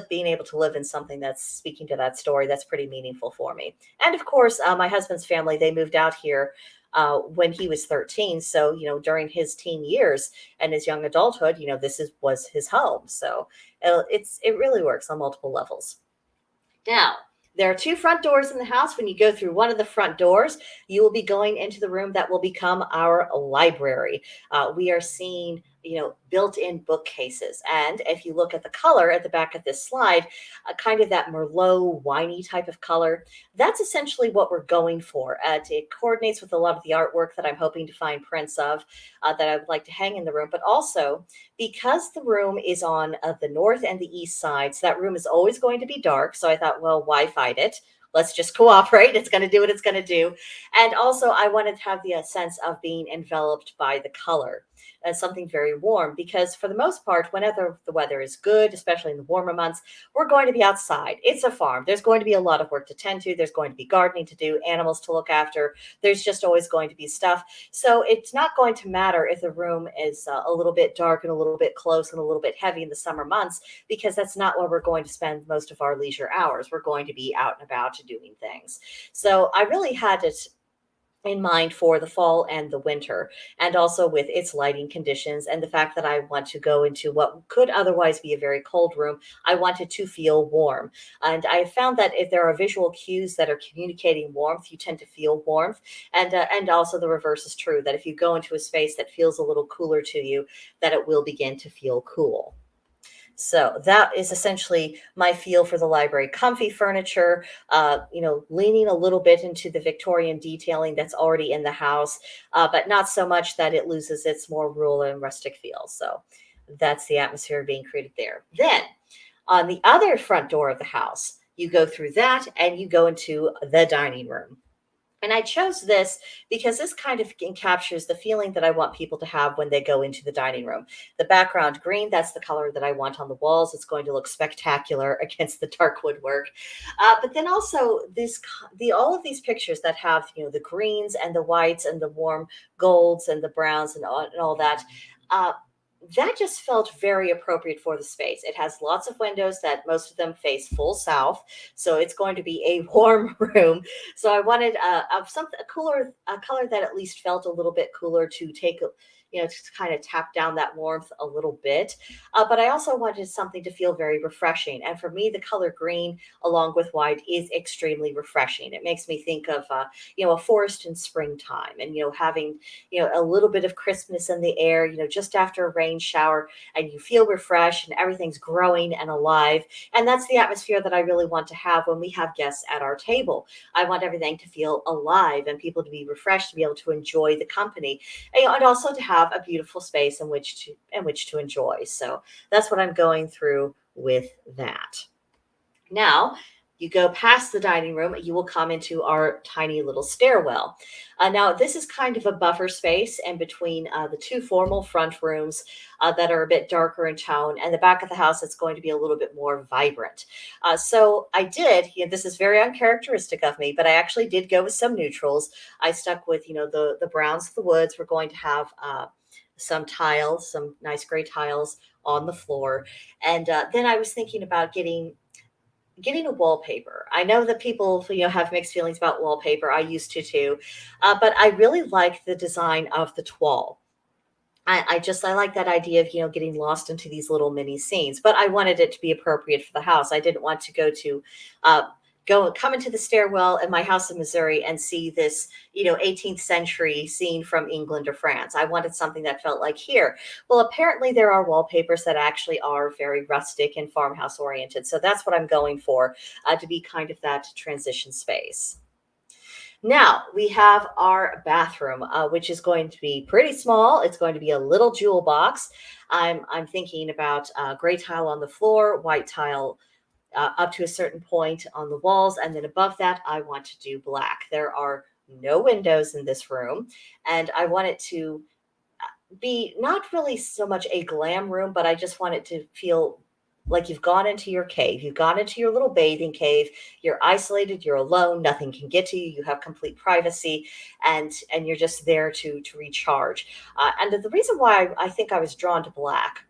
S1: being able to live in something that's speaking to that story, that's pretty meaningful for me. And of course, my husband's family, they moved out here when he was 13. So, during his teen years and his young adulthood, was his home. So it really works on multiple levels. Now, there are two front doors in the house. When you go through one of the front doors, you will be going into the room that will become our library. We are seeing, built-in bookcases. And if you look at the color at the back of this slide, kind of that Merlot winey type of color, that's essentially what we're going for. It coordinates with a lot of the artwork that I'm hoping to find prints of that I would like to hang in the room. But also, because the room is on the north and the east sides, that room is always going to be dark. So I thought, well, why fight it? Let's just cooperate. It's going to do what it's going to do. And also, I wanted to have the sense of being enveloped by the color as something very warm, because for the most part, whenever the weather is good, especially in the warmer months, we're going to be outside. It's a farm. There's going to be a lot of work to tend to. There's going to be gardening to do, animals to look after. There's just always going to be stuff. So it's not going to matter if the room is a little bit dark and a little bit close and a little bit heavy in the summer months, because that's not where we're going to spend most of our leisure hours. We're going to be out and about doing things. So I really had it in mind for the fall and the winter, and also with its lighting conditions and the fact that I want to go into what could otherwise be a very cold room. I wanted to feel warm. And I found that if there are visual cues that are communicating warmth, you tend to feel warmth. And also the reverse is true, that if you go into a space that feels a little cooler to you, that it will begin to feel cool. So that is essentially my feel for the library. Comfy furniture, leaning a little bit into the Victorian detailing that's already in the house, but not so much that it loses its more rural and rustic feel. So that's the atmosphere being created there. Then on the other front door of the house, you go through that and you go into the dining room. And I chose this because this kind of captures the feeling that I want people to have when they go into the dining room. The background green, that's the color that I want on the walls. It's going to look spectacular against the dark woodwork. But then also all of these pictures that have, the greens and the whites and the warm golds and the browns and all that, that just felt very appropriate for the space. It has lots of windows that most of them face full south, so it's going to be a warm room. So I wanted a color that at least felt a little bit cooler to take, to kind of tap down that warmth a little bit. But I also wanted something to feel very refreshing. And for me, the color green along with white is extremely refreshing. It makes me think of, a forest in springtime and, having, a little bit of crispness in the air, just after a rain shower, and you feel refreshed and everything's growing and alive. And that's the atmosphere that I really want to have when we have guests at our table. I want everything to feel alive and people to be refreshed, to be able to enjoy the company, and also to have a beautiful space in which to enjoy. So that's what I'm going through with that. Now, you go past the dining room, you will come into our tiny little stairwell. Now, this is kind of a buffer space in between the two formal front rooms that are a bit darker in tone, and the back of the house that's going to be a little bit more vibrant. So I did, this is very uncharacteristic of me, but I actually did go with some neutrals. I stuck with, the browns of the woods. We're going to have some tiles, some nice gray tiles on the floor. And then I was thinking about getting a wallpaper. I know that people, have mixed feelings about wallpaper. I used to too, but I really like the design of the toile. I like that idea of, getting lost into these little mini scenes, but I wanted it to be appropriate for the house. I didn't want to uh, come into the stairwell in my house in Missouri and see this, 18th century scene from England or France. I wanted something that felt like here. Well, apparently there are wallpapers that actually are very rustic and farmhouse oriented. So that's what I'm going for, to be kind of that transition space. Now we have our bathroom, which is going to be pretty small. It's going to be a little jewel box. I'm thinking about gray tile on the floor, white tile up to a certain point on the walls, and then above that, I want to do black. There are no windows in this room, and I want it to be not really so much a glam room, but I just want it to feel like you've gone into your cave. You've gone into your little bathing cave. You're isolated. You're alone. Nothing can get to you. You have complete privacy, and you're just there to recharge. And the reason why I think I was drawn to black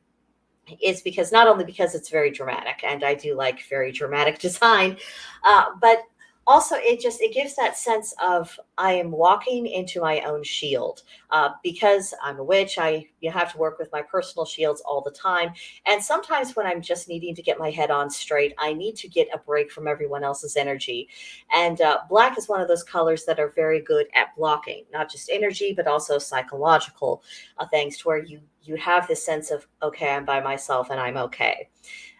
S1: is because not only because it's very dramatic, and I do like very dramatic design, but also it gives that sense of I am walking into my own shield. Because I'm a witch, you have to work with my personal shields all the time, and sometimes when I'm just needing to get my head on straight, I need to get a break from everyone else's energy. And black is one of those colors that are very good at blocking not just energy but also psychological things, to where you have this sense of, okay, I'm by myself and I'm okay.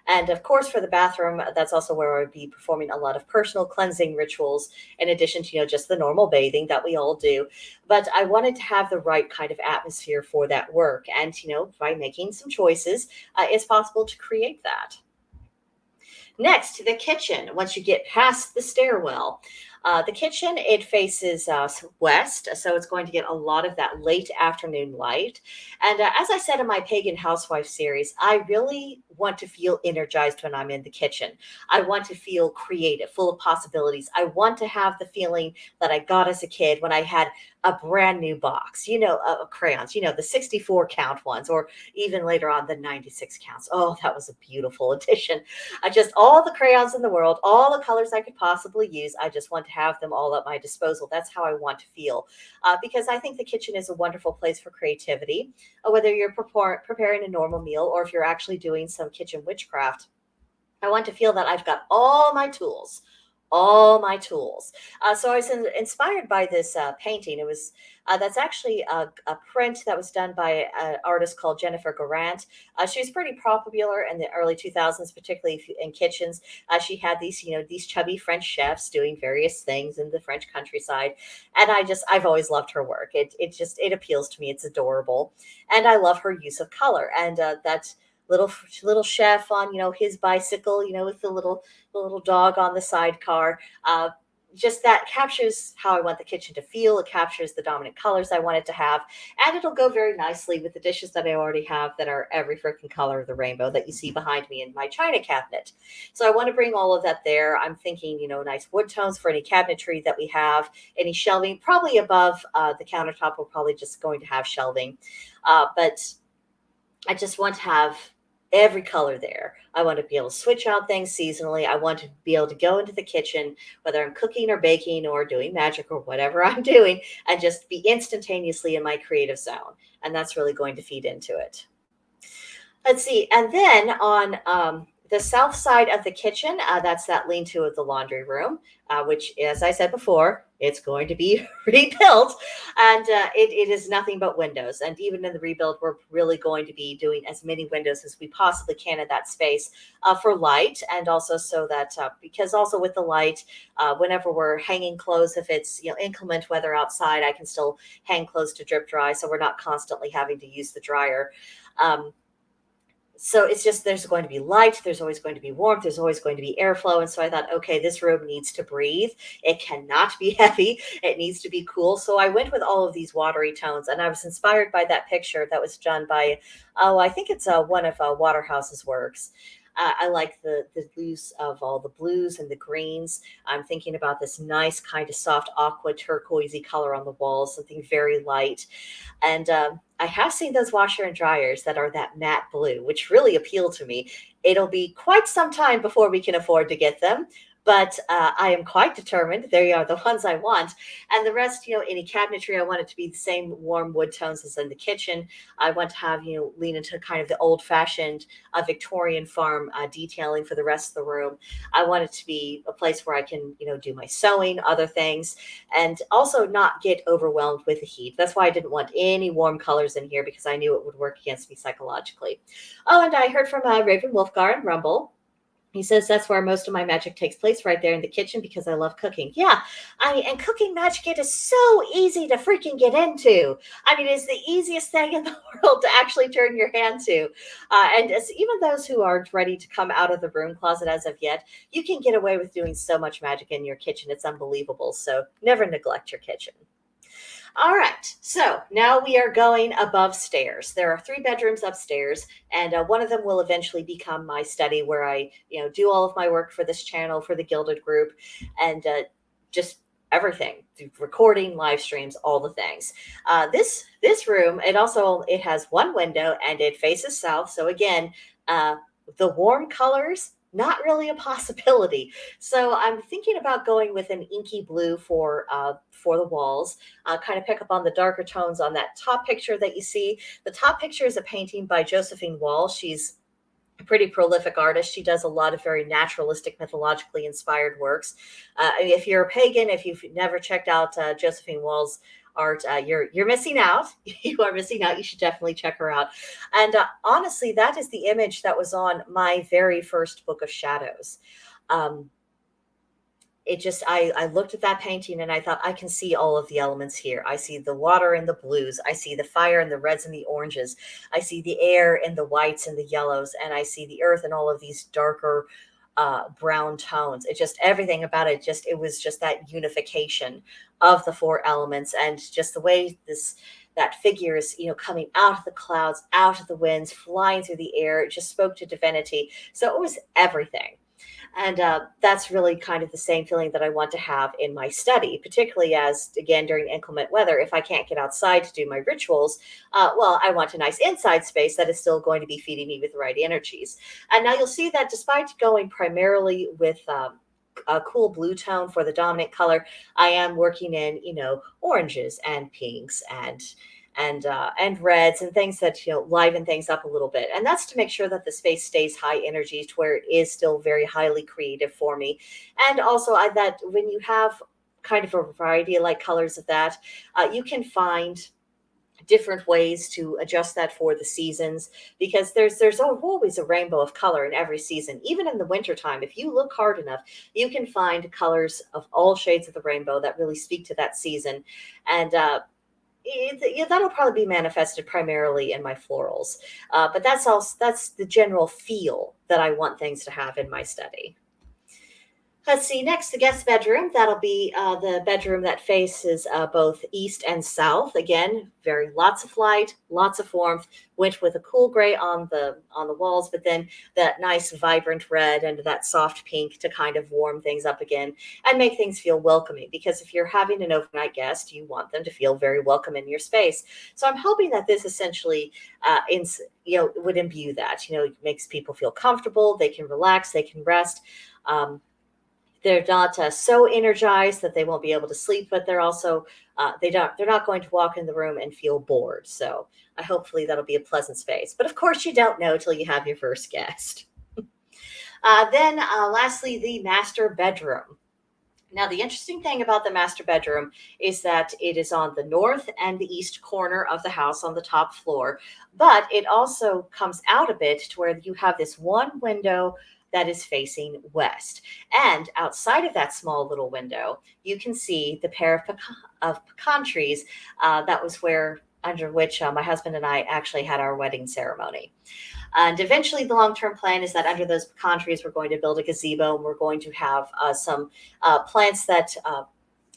S1: And of course, for the bathroom, that's also where I would be performing a lot of personal cleansing rituals, in addition to, just the normal bathing that we all do. But I wanted to have the right kind of atmosphere for that work. And, by making some choices, it's possible to create that. Next, the kitchen. Once you get past the stairwell, the kitchen, it faces west, so it's going to get a lot of that late afternoon light. And as I said in my Pagan Housewife series, I really want to feel energized when I'm in the kitchen. I want to feel creative, full of possibilities. I want to have the feeling that I got as a kid when I had a brand new box, crayons, the 64 count ones, or even later on the 96 counts. Oh, that was a beautiful addition. I just all the crayons in the world, all the colors I could possibly use. I just want to have them all at my disposal. That's how I want to feel, because I think the kitchen is a wonderful place for creativity, whether you're preparing a normal meal or if you're actually doing some kitchen witchcraft. I want to feel that I've got all my tools. All my tools. So I was inspired by this painting. It was that's actually a print that was done by an artist called Jennifer Garant. She was pretty popular in the early 2000s, particularly in kitchens. She had these chubby French chefs doing various things in the French countryside, and I've always loved her work. It appeals to me. It's adorable, and I love her use of color. And that little chef on his bicycle, with the little dog on the sidecar. Just that captures how I want the kitchen to feel. It captures the dominant colors I want it to have, and it'll go very nicely with the dishes that I already have that are every freaking color of the rainbow that you see behind me in my china cabinet. So I want to bring all of that there. I'm thinking, nice wood tones for any cabinetry that we have, any shelving, probably above the countertop. We're probably just going to have shelving, but I just want to have every color there. I want to be able to switch out things seasonally. I want to be able to go into the kitchen, whether I'm cooking or baking or doing magic or whatever I'm doing, and just be instantaneously in my creative zone. And that's really going to feed into it. Let's see. And then on the south side of the kitchen, that's that lean-to of the laundry room, which, as I said before, it's going to be rebuilt. And it is nothing but windows. And even in the rebuild, we're really going to be doing as many windows as we possibly can in that space for light. And also so that, because also with the light, whenever we're hanging clothes, if it's inclement weather outside, I can still hang clothes to drip dry. So we're not constantly having to use the dryer. So it's just, there's going to be light, there's always going to be warmth, there's always going to be airflow. And so I thought, okay, this room needs to breathe. It cannot be heavy. It needs to be cool. So I went with all of these watery tones, and I was inspired by that picture that was done by, I think it's one of Waterhouse's works. I like the use of all the blues and the greens. I'm thinking about this nice kind of soft aqua turquoisey color on the walls, something very light. And I have seen those washer and dryers that are that matte blue, which really appeal to me. It'll be quite some time before we can afford to get them, but I am quite determined. They are the ones I want. And the rest, any cabinetry, I want it to be the same warm wood tones as in the kitchen. I want to have, lean into kind of the old-fashioned Victorian farm detailing for the rest of the room. I want it to be a place where I can, do my sewing, other things, and also not get overwhelmed with the heat. That's why I didn't want any warm colors in here, because I knew it would work against me psychologically. Oh, and I heard from Raven Wolfgar and Rumble. He says that's where most of my magic takes place, right there in the kitchen, because I love cooking. Yeah, and cooking magic, it is so easy to freaking get into. I mean, it's the easiest thing in the world to actually turn your hand to. And as even those who aren't ready to come out of the broom closet as of yet, you can get away with doing so much magic in your kitchen. It's unbelievable. So never neglect your kitchen. All right, so now we are going above stairs. There are 3 bedrooms upstairs, and one of them will eventually become my study, where I, do all of my work for this channel, for the Gilded Group, and just everything, recording, live streams, all the things. This room, it has 1 window and it faces south. So again, the warm colors, not really a possibility. So I'm thinking about going with an inky blue for the walls. Kind of pick up on the darker tones on that top picture that you see. The top picture is a painting by Josephine Wall. She's a pretty prolific artist. She does a lot of very naturalistic, mythologically inspired works. If you're a pagan, if you've never checked out Josephine Wall's art, you're missing out. You are missing out. You should definitely check her out. And honestly, that is the image that was on my very first book of shadows. I looked at that painting and I thought, I can see all of the elements here. I see the water and the blues. I see the fire and the reds and the oranges. I see the air and the whites and the yellows. And I see the earth and all of these darker brown tones. It just, everything about it, it was just that unification of the 4 elements, and just the way that figure is, coming out of the clouds, out of the winds, flying through the air. It just spoke to divinity. So it was everything. And that's really kind of the same feeling that I want to have in my study, particularly as, again, during inclement weather, if I can't get outside to do my rituals, I want a nice inside space that is still going to be feeding me with the right energies. And now you'll see that despite going primarily with a cool blue tone for the dominant color, I am working in, oranges and pinks and reds and things that liven things up a little bit. And that's to make sure that the space stays high energy, to where it is still very highly creative for me. And also that when you have kind of a variety of light colors of that, you can find different ways to adjust that for the seasons, because there's always a rainbow of color in every season. Even in the wintertime, if you look hard enough, you can find colors of all shades of the rainbow that really speak to that season. And that'll probably be manifested primarily in my florals. But that's the general feel that I want things to have in my study. Let's see, next, the guest bedroom. That'll be the bedroom that faces both east and south. Again, very lots of light, lots of warmth. Went with a cool gray on the walls, but then that nice vibrant red and that soft pink to kind of warm things up again and make things feel welcoming. Because if you're having an overnight guest, you want them to feel very welcome in your space. So I'm hoping that this essentially, would imbue that. It makes people feel comfortable. They can relax. They can rest. Um, they're not so energized that they won't be able to sleep, but they're also they're not going to walk in the room and feel bored. So hopefully that'll be a pleasant space. But of course, you don't know till you have your first guest. Then lastly, the master bedroom. Now, the interesting thing about the master bedroom is that it is on the north and the east corner of the house on the top floor, but it also comes out a bit to where you have this one window that is facing west. And outside of that small little window, you can see the pair of pecan trees that was where under which my husband and I actually had our wedding ceremony. And eventually, the long term plan is that under those pecan trees, we're going to build a gazebo and we're going to have some plants that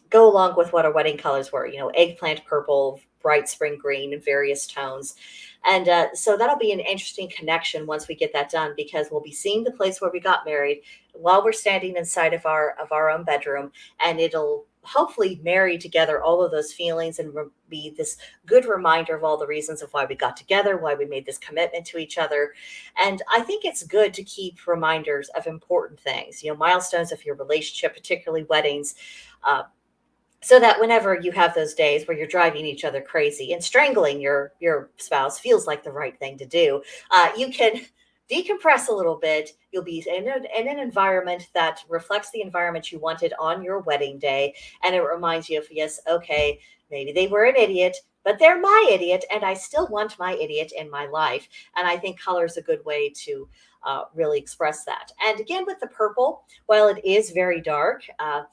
S1: go along with what our wedding colors were, eggplant purple, bright spring green, in various tones. And so that'll be an interesting connection once we get that done, because we'll be seeing the place where we got married while we're standing inside of our own bedroom, and it'll hopefully marry together all of those feelings and be this good reminder of all the reasons of why we got together, why we made this commitment to each other. And I think it's good to keep reminders of important things, milestones of your relationship, particularly weddings. So that whenever you have those days where you're driving each other crazy and strangling your spouse feels like the right thing to do, you can decompress a little bit. You'll be in an environment that reflects the environment you wanted on your wedding day, and it reminds you of, yes, okay, maybe they were an idiot, but they're my idiot, and I still want my idiot in my life. And I think color is a good way to really express that. And again, with the purple, while it is very dark,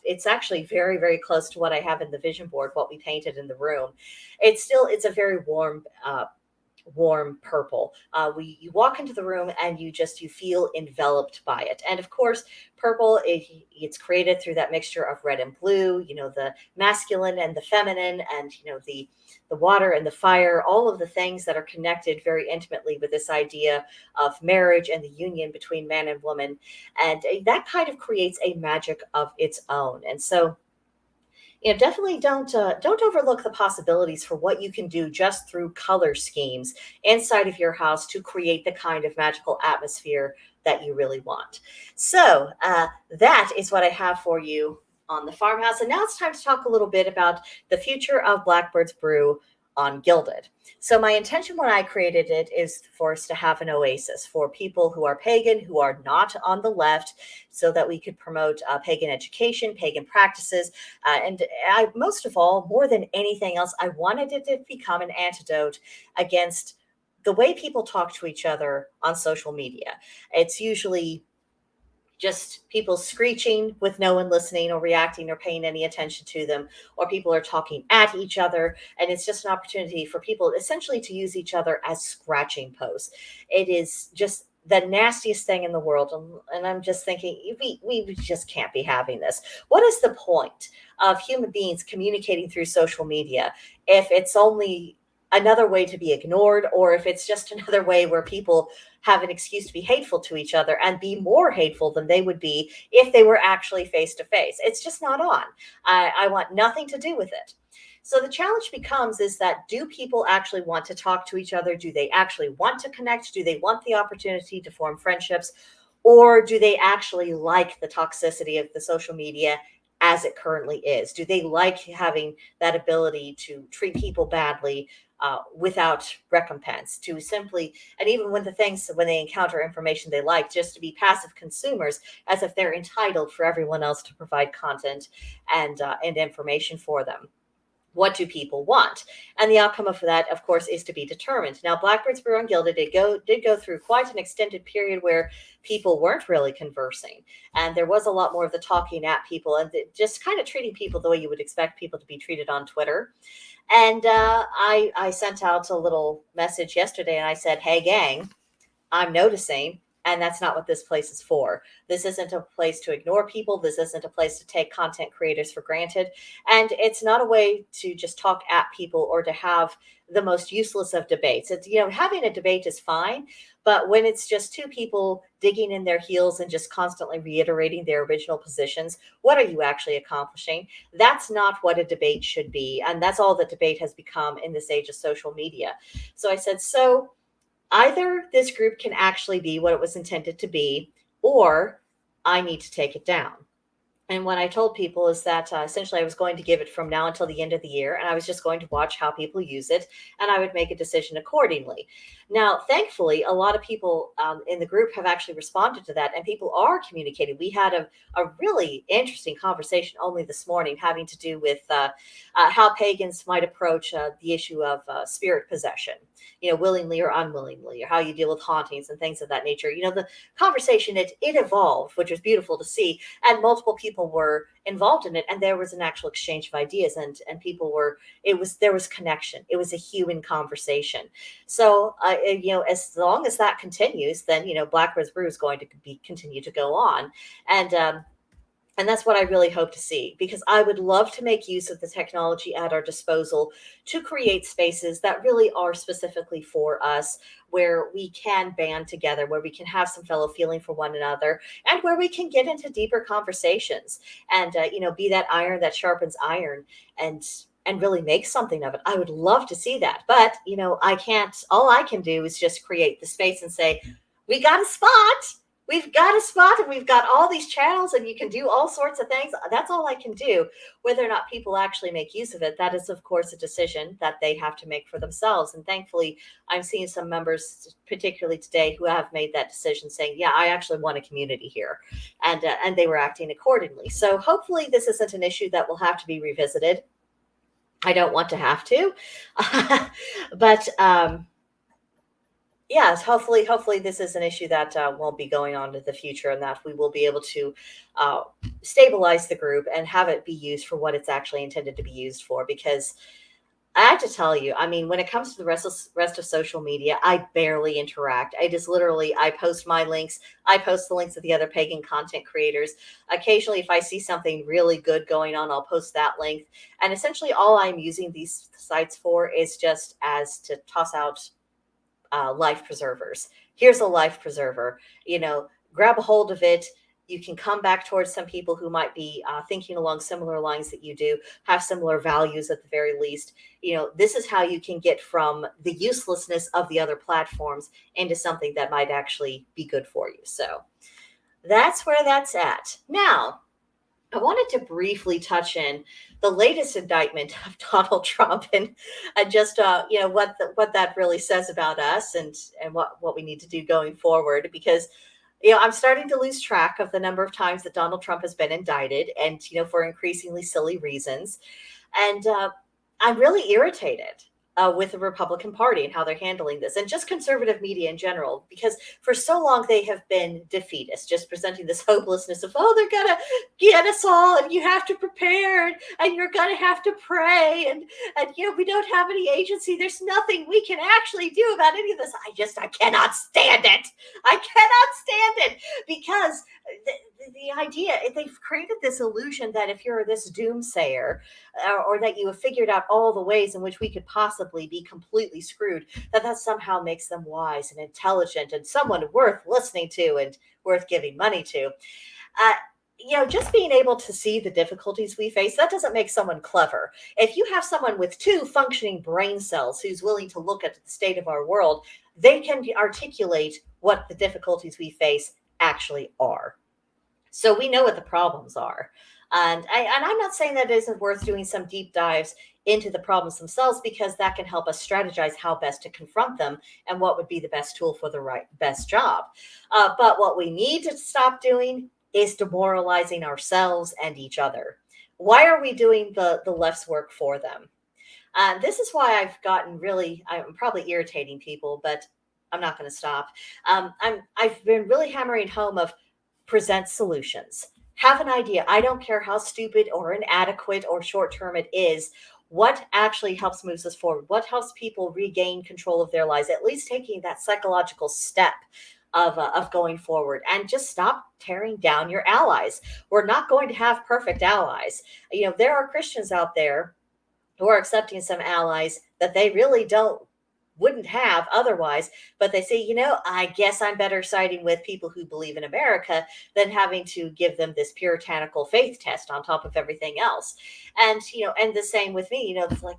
S1: it's actually very, very close to what I have in the vision board, what we painted in the room. It's a very warm purple. You walk into the room and you feel enveloped by it. And of course, purple, it's created through that mixture of red and blue, the masculine and the feminine, and the water and the fire, all of the things that are connected very intimately with this idea of marriage and the union between man and woman. And that kind of creates a magic of its own. And so definitely don't overlook the possibilities for what you can do just through color schemes inside of your house to create the kind of magical atmosphere that you really want. So that is what I have for you on the farmhouse. And now it's time to talk a little bit about the future of Blackbird's Brew on Gilded. So my intention when I created it is for us to have an oasis for people who are pagan, who are not on the left, so that we could promote pagan education, pagan practices. And most of all, more than anything else, I wanted it to become an antidote against the way people talk to each other on social media. It's usually just people screeching with no one listening or reacting or paying any attention to them, or people are talking at each other. And it's just an opportunity for people essentially to use each other as scratching posts. It is just the nastiest thing in the world. And I'm just thinking, we just can't be having this. What is the point of human beings communicating through social media if it's only another way to be ignored, or if it's just another way where people have an excuse to be hateful to each other and be more hateful than they would be if they were actually face to face? It's just not on. I want nothing to do with it. So the challenge becomes is that, do people actually want to talk to each other? Do they actually want to connect? Do they want the opportunity to form friendships? Or do they actually like the toxicity of the social media as it currently is? Do they like having that ability to treat people badly without recompense, to simply, and even when they encounter information they like, just to be passive consumers as if they're entitled for everyone else to provide content and information for them? What do people want? And the outcome of that, of course, is to be determined. Now, Blackbird's Brew Ungilded did go through quite an extended period where people weren't really conversing. And there was a lot more of the talking at people and just kind of treating people the way you would expect people to be treated on Twitter. And I sent out a little message yesterday and I said, hey, gang, I'm noticing And that's not what this place is for. This isn't a place to ignore people. This isn't a place to take content creators for granted. And it's not a way to just talk at people or to have the most useless of debates. It's, having a debate is fine, but when it's just two people digging in their heels and just constantly reiterating their original positions, what are you actually accomplishing? That's not what a debate should be. And that's all that debate has become in this age of social media. So I said, so either this group can actually be what it was intended to be, or I need to take it down. And what I told people is that essentially I was going to give it from now until the end of the year, and I was just going to watch how people use it, and I would make a decision accordingly. Now, thankfully, a lot of people in the group have actually responded to that, and people are communicating. We had a really interesting conversation only this morning having to do with how pagans might approach the issue of spirit possession, willingly or unwillingly, or how you deal with hauntings and things of that nature. The conversation, it evolved, which was beautiful to see, and multiple people were involved in it, and there was an actual exchange of ideas, and people were, there was connection. It was a human conversation. So as long as that continues, then Blackbird's Brew is going to continue to go on, and that's what I really hope to see, because I would love to make use of the technology at our disposal to create spaces that really are specifically for us, where we can band together, where we can have some fellow feeling for one another, and where we can get into deeper conversations and, be that iron that sharpens iron and really make something of it. I would love to see that. But, I can't, all I can do is just create the space and say, we got a spot. We've got a spot, and we've got all these channels, and you can do all sorts of things. That's all I can do. Whether or not people actually make use of it, that is, of course, a decision that they have to make for themselves. And thankfully, I'm seeing some members, particularly today, who have made that decision, saying, yeah, I actually want a community here. And they were acting accordingly. So hopefully this isn't an issue that will have to be revisited. I don't want to have to. But yes, hopefully this is an issue that won't be going on in the future, and that we will be able to stabilize the group and have it be used for what it's actually intended to be used for. Because I have to tell you, I mean, when it comes to the rest of social media, I barely interact. I just literally, I post my links. I post the links of the other pagan content creators. Occasionally, if I see something really good going on, I'll post that link. And essentially all I'm using these sites for is just as to toss out life preservers. Here's a life preserver, grab a hold of it. You can come back towards some people who might be thinking along similar lines that you do, have similar values at the very least. This is how you can get from the uselessness of the other platforms into something that might actually be good for you. So that's where that's at. Now, I wanted to briefly touch in the latest indictment of Donald Trump, and just what that really says about us, and what we need to do going forward, because I'm starting to lose track of the number of times that Donald Trump has been indicted, and for increasingly silly reasons, and I'm really irritated with the Republican Party and how they're handling this, and just conservative media in general, because for so long they have been defeatist, just presenting this hopelessness of, oh, they're going to get us all, and you have to prepare, and you're going to have to pray, and we don't have any agency. There's nothing we can actually do about any of this. I cannot stand it. I cannot stand it, because the idea, they've created this illusion that if you're this doomsayer, or that you have figured out all the ways in which we could possibly be completely screwed, that somehow makes them wise and intelligent and someone worth listening to and worth giving money to. Just being able to see the difficulties we face, that doesn't make someone clever. If you have someone with 2 functioning brain cells who's willing to look at the state of our world, they can articulate what the difficulties we face actually are. So we know what the problems are. And I'm not saying that it isn't worth doing some deep dives into the problems themselves, because that can help us strategize how best to confront them and what would be the best tool for the best job. But what we need to stop doing is demoralizing ourselves and each other. Why are we doing the left's work for them? This is why I've gotten I'm probably irritating people, but I'm not going to stop. I've been really hammering home of present solutions. Have an idea. I don't care how stupid or inadequate or short-term it is. What actually helps move us forward? What helps people regain control of their lives? At least taking that psychological step of going forward, and just stop tearing down your allies. We're not going to have perfect allies. There are Christians out there who are accepting some allies that they really wouldn't have otherwise, but they say, I guess I'm better siding with people who believe in America than having to give them this puritanical faith test on top of everything else. And and the same with me. It's like,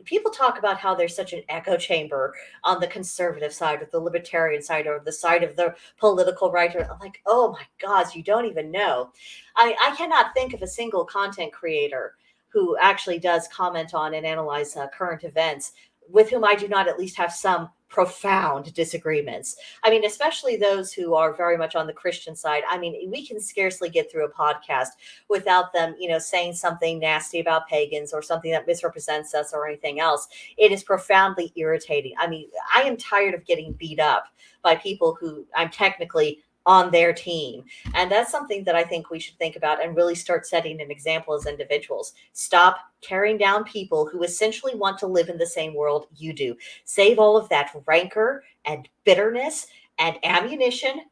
S1: people talk about how there's such an echo chamber on the conservative side or the libertarian side or the side of the political right. I'm like, oh my gosh, you don't even know. I cannot think of a single content creator who actually does comment on and analyze current events with whom I do not at least have some profound disagreements. I mean, especially those who are very much on the Christian side. I mean, we can scarcely get through a podcast without them, saying something nasty about pagans or something that misrepresents us or anything else. It is profoundly irritating. I mean, I am tired of getting beat up by people who I'm technically on their team. And that's something that I think we should think about and really start setting an example as individuals. Stop tearing down people who essentially want to live in the same world you do. Save all of that rancor and bitterness and ammunition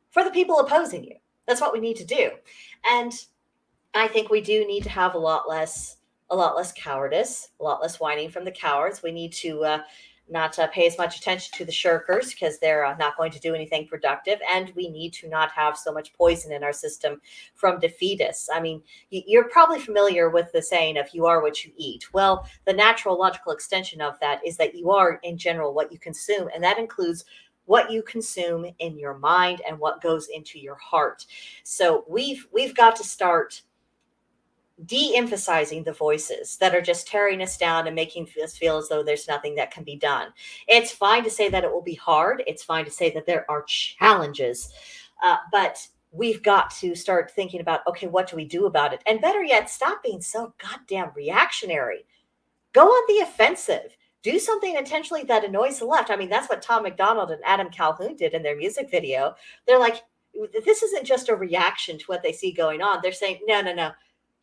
S1: for the people opposing you. That's what we need to do. And I think we do need to have a lot less cowardice, a lot less whining from the cowards. We need to not pay as much attention to the shirkers because they're not going to do anything productive. And we need to not have so much poison in our system from defeatists. I mean, you're probably familiar with the saying of you are what you eat. Well, the natural logical extension of that is that you are in general what you consume. And that includes what you consume in your mind and what goes into your heart. So we've got to start de-emphasizing the voices that are just tearing us down and making us feel as though there's nothing that can be done. It's fine to say that it will be hard. It's fine to say that there are challenges, but we've got to start thinking about, okay, what do we do about it? And better yet, stop being so goddamn reactionary. Go on the offensive. Do something intentionally that annoys the left. I mean, that's what Tom McDonald and Adam Calhoun did in their music video. They're like, this isn't just a reaction to what they see going on. They're saying, no.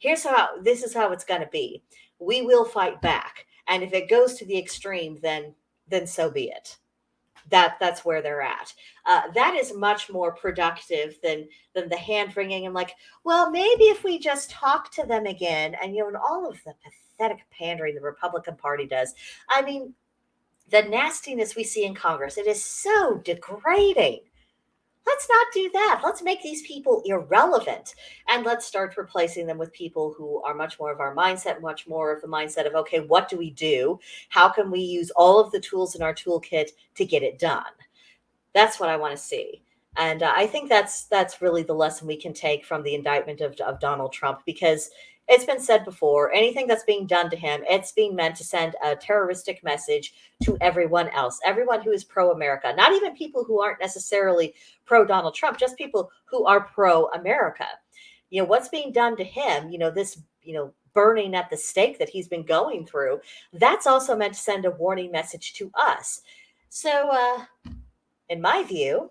S1: This is how it's going to be. We will fight back. And if it goes to the extreme, then so be it. That's where they're at. That is much more productive than the hand wringing and like, well, maybe if we just talk to them again, and and all of the pathetic pandering the Republican Party does. I mean, the nastiness we see in Congress, it is so degrading. Let's not do that. Let's make these people irrelevant, and let's start replacing them with people who are much more of our mindset, much more of the mindset of, okay, what do we do? How can we use all of the tools in our toolkit to get it done? That's what I want to see. And I think that's really the lesson we can take from the indictment of Donald Trump, because it's been said before, anything that's being done to him, it's being meant to send a terroristic message to everyone else, everyone who is pro-America, not even people who aren't necessarily pro-Donald Trump, just people who are pro-America. What's being done to him, this, burning at the stake that he's been going through, that's also meant to send a warning message to us. So, in my view,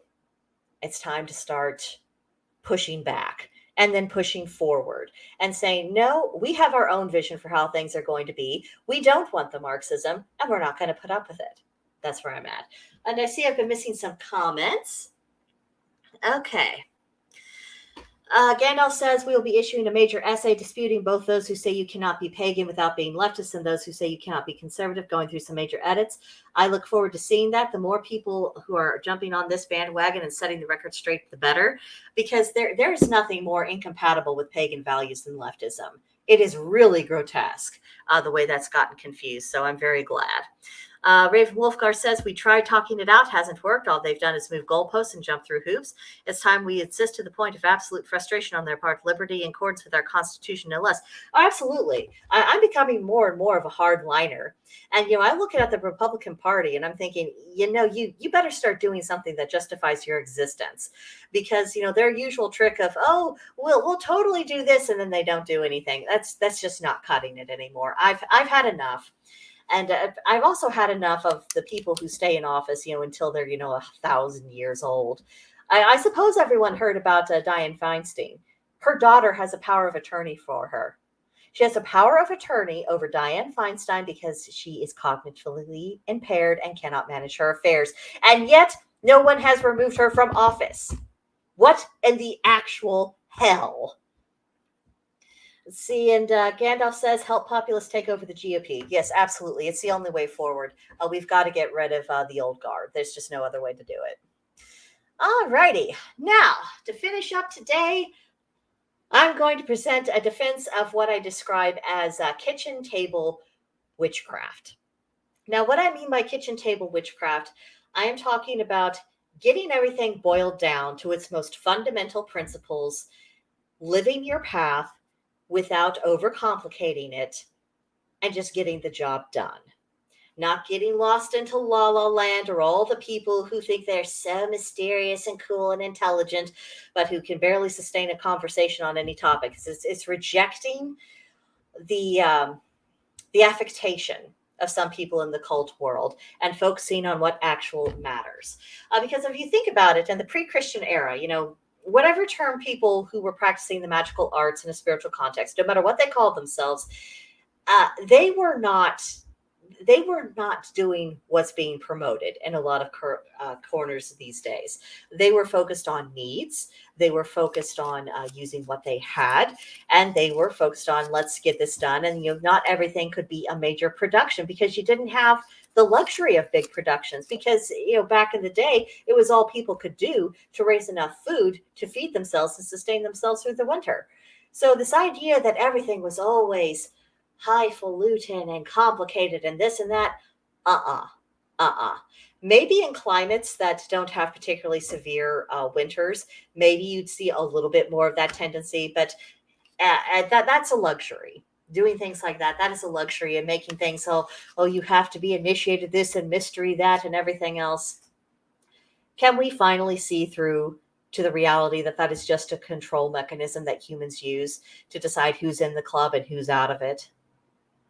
S1: it's time to start pushing back and then pushing forward and saying, no, we have our own vision for how things are going to be. We don't want the Marxism, and we're not going to put up with it. That's where I'm at. And I see I've been missing some comments. Okay. Gandalf says we will be issuing a major essay disputing both those who say you cannot be pagan without being leftist and those who say you cannot be conservative, going through some major edits. I look forward to seeing that. The more people who are jumping on this bandwagon and setting the record straight, the better, because there's nothing more incompatible with pagan values than leftism. It is really grotesque, the way that's gotten confused. So I'm very glad. Raven Wolfgar says, we tried talking it out, hasn't worked. All they've done is move goalposts and jump through hoops. It's time we insist to the point of absolute frustration on their part. Liberty in accordance with our Constitution, no less. Oh, absolutely. I'm becoming more and more of a hardliner. And, I look at the Republican Party and I'm thinking, you better start doing something that justifies your existence. Because, their usual trick of, oh, we'll totally do this, and then they don't do anything. That's just not cutting it anymore. I've had enough. And I've also had enough of the people who stay in office, until they're, 1,000 years old. I suppose everyone heard about Dianne Feinstein. Her daughter has a power of attorney for her. She has a power of attorney over Dianne Feinstein because she is cognitively impaired and cannot manage her affairs. And yet No one has removed her from office. What in the actual hell? Let's see, and Gandalf says, help populists take over the GOP. Yes, absolutely. It's the only way forward. We've got to get rid of the old guard. There's just no other way to do it. All righty. Now, to finish up today, I'm going to present a defense of what I describe as kitchen table witchcraft. Now, what I mean by kitchen table witchcraft, I am talking about getting everything boiled down to its most fundamental principles, living your path without overcomplicating it, and just getting the job done. Not getting lost into la la land or all the people who think they're so mysterious and cool and intelligent, but who can barely sustain a conversation on any topic. It's rejecting the affectation of some people in the cult world and focusing on what actual matters. Because if you think about it, in the pre-Christian era, whatever term people who were practicing the magical arts in a spiritual context, no matter what they called themselves, they were not doing what's being promoted in a lot of corners these days. They were focused on needs. They were focused on using what they had, and they were focused on let's get this done. And not everything could be a major production because you didn't have the luxury of big productions. Because back in the day, it was all people could do to raise enough food to feed themselves and sustain themselves through the winter. So this idea that everything was always highfalutin and complicated and this and that, maybe in climates that don't have particularly severe winters, maybe you'd see a little bit more of that tendency, but that's a luxury. Doing things like that is a luxury, and making things you have to be initiated this and mystery that and everything else. Can we finally see through to the reality that is just a control mechanism that humans use to decide who's in the club and who's out of it?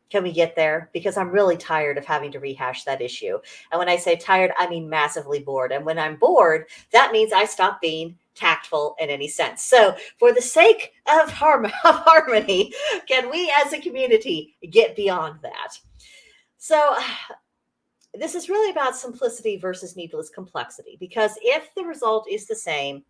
S1: Can we get there? Because I'm really tired of having to rehash that issue. And when I say tired, I mean massively bored. And when I'm bored, that means I stop being tactful in any sense. So for the sake of harmony, can we as a community get beyond that? So this is really about simplicity versus needless complexity. Because if the result is the same,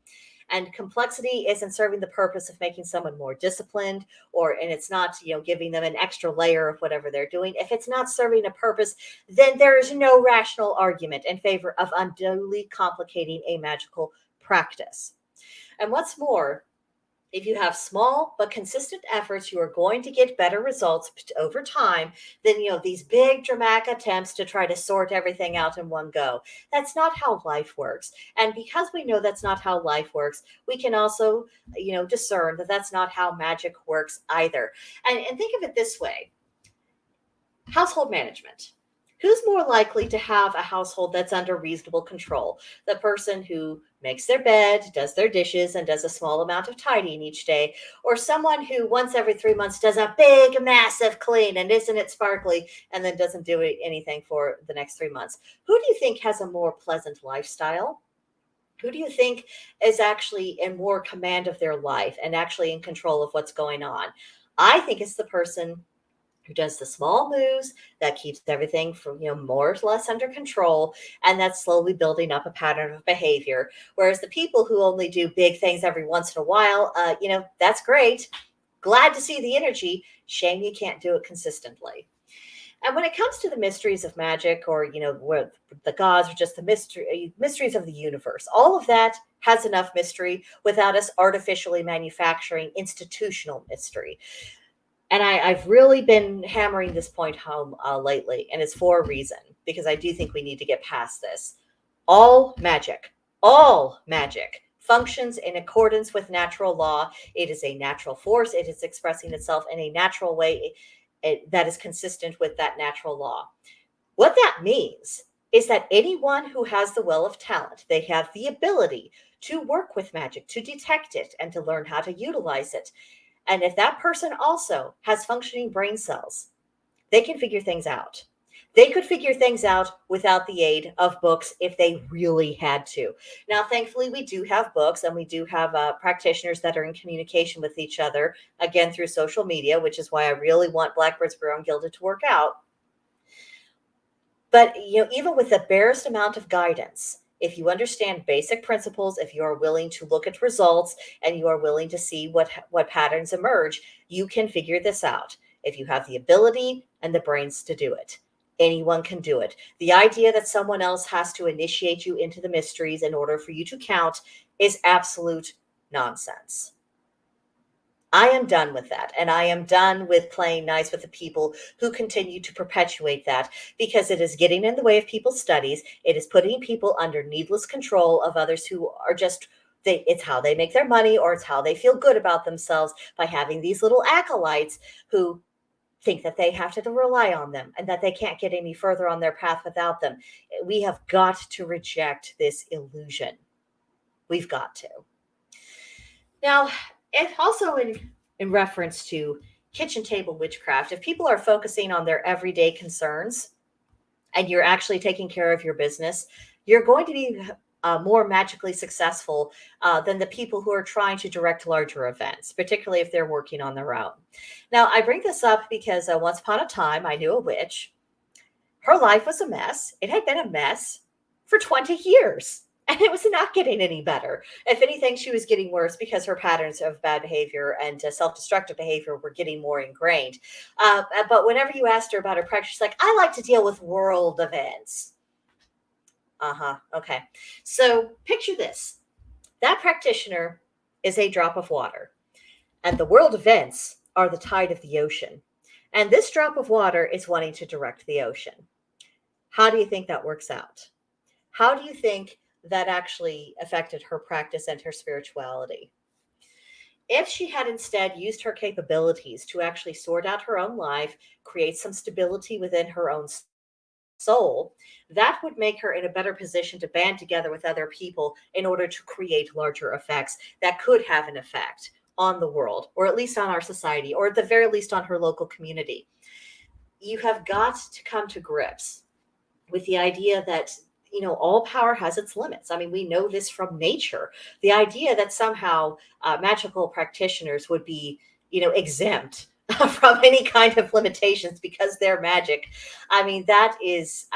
S1: and complexity isn't serving the purpose of making someone more disciplined, and it's not, giving them an extra layer of whatever they're doing. If it's not serving a purpose, then there is no rational argument in favor of unduly complicating a magical practice. And what's more, if you have small but consistent efforts, you are going to get better results over time than, these big dramatic attempts to try to sort everything out in one go. That's not how life works. And because we know that's not how life works, we can also, discern that that's not how magic works either. And think of it this way. Household management. Who's more likely to have a household that's under reasonable control? The person who makes their bed, does their dishes, and does a small amount of tidying each day, or someone who once every 3 months does a big, massive clean and isn't it sparkly and then doesn't do anything for the next 3 months? Who do you think has a more pleasant lifestyle? Who do you think is actually in more command of their life and actually in control of what's going on? I think it's the person who does the small moves that keeps everything from, more or less under control, and that's slowly building up a pattern of behavior. Whereas the people who only do big things every once in a while, that's great. Glad to see the energy. Shame you can't do it consistently. And when it comes to the mysteries of magic, or, where the gods are just the mysteries of the universe, all of that has enough mystery without us artificially manufacturing institutional mystery. And I've really been hammering this point home lately, and it's for a reason, because I do think we need to get past this. All magic functions in accordance with natural law. It is a natural force. It is expressing itself in a natural way that is consistent with that natural law. What that means is that anyone who has the well of talent, they have the ability to work with magic, to detect it, and to learn how to utilize it. And if that person also has functioning brain cells, they can figure things out. They could figure things out without the aid of books if they really had to. Now, thankfully, we do have books, and we do have practitioners that are in communication with each other, again, through social media, which is why I really want Blackbird's Brew and Gilded to work out. But, even with the barest amount of guidance, If you understand basic principles, if you are willing to look at results and you are willing to see what patterns emerge, you can figure this out. If you have the ability and the brains to do it, anyone can do it. The idea that someone else has to initiate you into the mysteries in order for you to count is absolute nonsense. I am done with that. And I am done with playing nice with the people who continue to perpetuate that, because it is getting in the way of people's studies. It is putting people under needless control of others who are just, it's how they make their money, or it's how they feel good about themselves by having these little acolytes who think that they have to rely on them and that they can't get any further on their path without them. We have got to reject this illusion. We've got to. Now, if also in reference to kitchen table witchcraft, if people are focusing on their everyday concerns and you're actually taking care of your business, you're going to be more magically successful than the people who are trying to direct larger events, particularly if they're working on their own. Now, I bring this up because once upon a time, I knew a witch. Her life was a mess. It had been a mess for 20 years. And it was not getting any better. If anything, she was getting worse because her patterns of bad behavior and self-destructive behavior were getting more ingrained. But whenever you asked her about her practice, she's like, I like to deal with world events. Okay. So picture this. That practitioner is a drop of water, and the world events are the tide of the ocean. And this drop of water is wanting to direct the ocean. How do you think that works out? How do you think that actually affected her practice and her spirituality? If she had instead used her capabilities to actually sort out her own life, create some stability within her own soul, that would make her in a better position to band together with other people in order to create larger effects that could have an effect on the world, or at least on our society, or at the very least on her local community. You have got to come to grips with the idea that all power has its limits. I mean, we know this from nature. The idea that somehow magical practitioners would be, exempt from any kind of limitations because they're magic. I mean, it's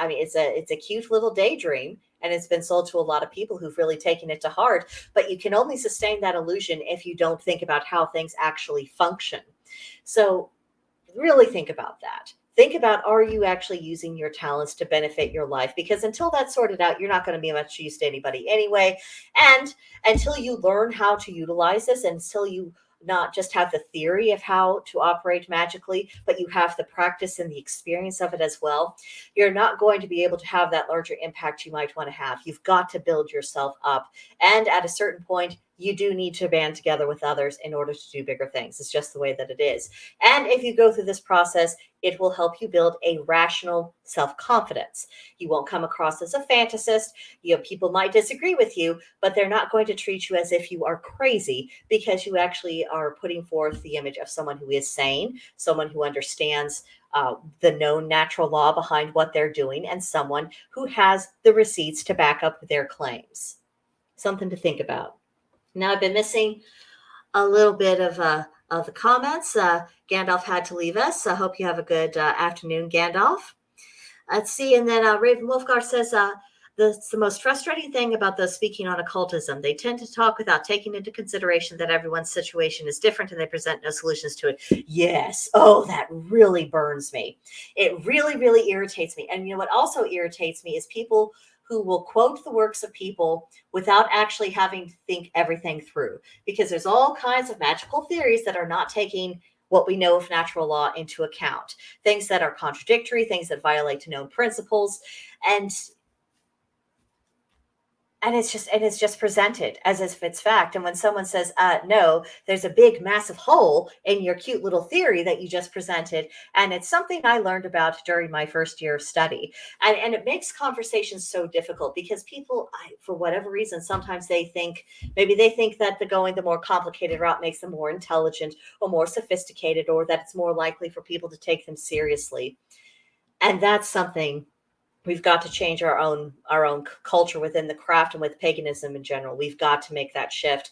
S1: a cute little daydream, and it's been sold to a lot of people who've really taken it to heart. But you can only sustain that illusion if you don't think about how things actually function. So really think about that. Think about, are you actually using your talents to benefit your life? Because until that's sorted out, you're not going to be much use to anybody anyway. And until you learn how to utilize this, until you not just have the theory of how to operate magically, but you have the practice and the experience of it as well, you're not going to be able to have that larger impact you might want to have. You've got to build yourself up. And at a certain point, you do need to band together with others in order to do bigger things. It's just the way that it is. And if you go through this process, it will help you build a rational self-confidence. You won't come across as a fantasist. People might disagree with you, but they're not going to treat you as if you are crazy, because you actually are putting forth the image of someone who is sane, someone who understands the known natural law behind what they're doing, and someone who has the receipts to back up their claims. Something to think about. Now, I've been missing a little bit of the comments. Gandalf had to leave us. I hope you have a good afternoon, Gandalf. Let's see. And then Raven Wolfgar says, the most frustrating thing about those speaking on occultism, they tend to talk without taking into consideration that everyone's situation is different and they present no solutions to it. Yes. Oh, that really burns me. It really, really irritates me. And what also irritates me is people who will quote the works of people without actually having to think everything through, because there's all kinds of magical theories that are not taking what we know of natural law into account, things that are contradictory, things that violate known principles. And it's just presented as if it's fact. And when someone says, no, there's a big, massive hole in your cute little theory that you just presented. And it's something I learned about during my first year of study. And it makes conversations so difficult because people, for whatever reason, sometimes they think that going the more complicated route makes them more intelligent or more sophisticated, or that it's more likely for people to take them seriously. And that's something we've got to change our own culture within the craft, and with paganism in general. We've got to make that shift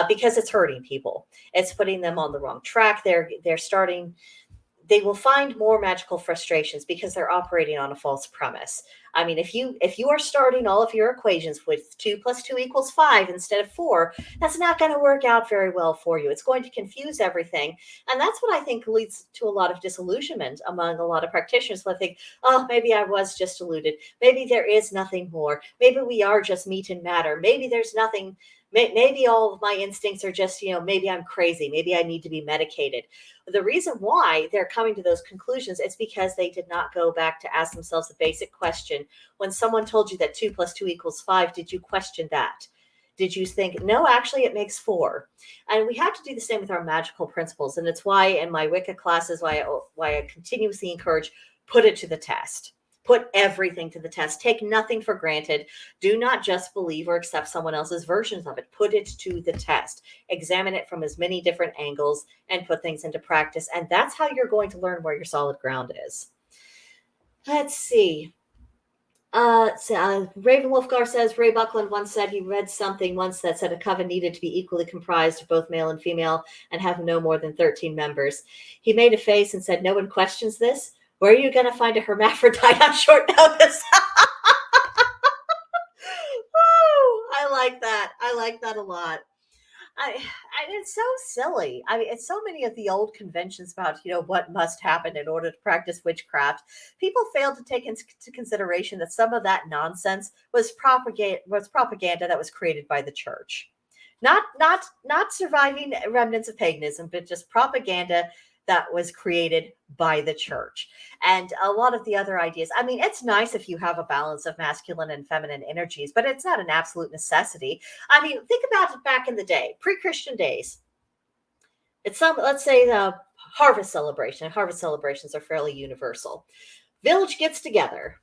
S1: because it's hurting people. It's putting them on the wrong track. They will find more magical frustrations because they're operating on a false premise. I mean, if you are starting all of your equations with 2 + 2 = 5 instead of 4, that's not going to work out very well for you. It's going to confuse everything. And that's what I think leads to a lot of disillusionment among a lot of practitioners. They think, oh, maybe I was just deluded. Maybe there is nothing more. Maybe we are just meat and matter. Maybe there's nothing. Maybe all of my instincts are just, maybe I'm crazy. Maybe I need to be medicated. The reason why they're coming to those conclusions is because they did not go back to ask themselves the basic question. When someone told you that 2 + 2 = 5, did you question that? Did you think, no, actually it makes 4? And we have to do the same with our magical principles. And it's why in my Wicca classes, why I continuously encourage, put it to the test. Put everything to the test. Take nothing for granted. Do not just believe or accept someone else's versions of it. Put it to the test. Examine it from as many different angles and put things into practice. And that's how you're going to learn where your solid ground is. Let's see. Raven Wolfgar says, Ray Buckland once said he read something once that said a coven needed to be equally comprised of both male and female and have no more than 13 members. He made a face and said, no one questions this. Where are you going to find a hermaphrodite on short notice? Woo, I like that. I like that a lot. It's so silly. I mean, it's so many of the old conventions about, what must happen in order to practice witchcraft. People fail to take into consideration that some of that nonsense was propaganda that was created by the church. Not surviving remnants of paganism, but just propaganda that was created by the church. And a lot of the other ideas, I mean, it's nice if you have a balance of masculine and feminine energies, but it's not an absolute necessity. I mean, think about it back in the day, pre-Christian days. Let's say the harvest celebration. Harvest celebrations are fairly universal. Village gets together,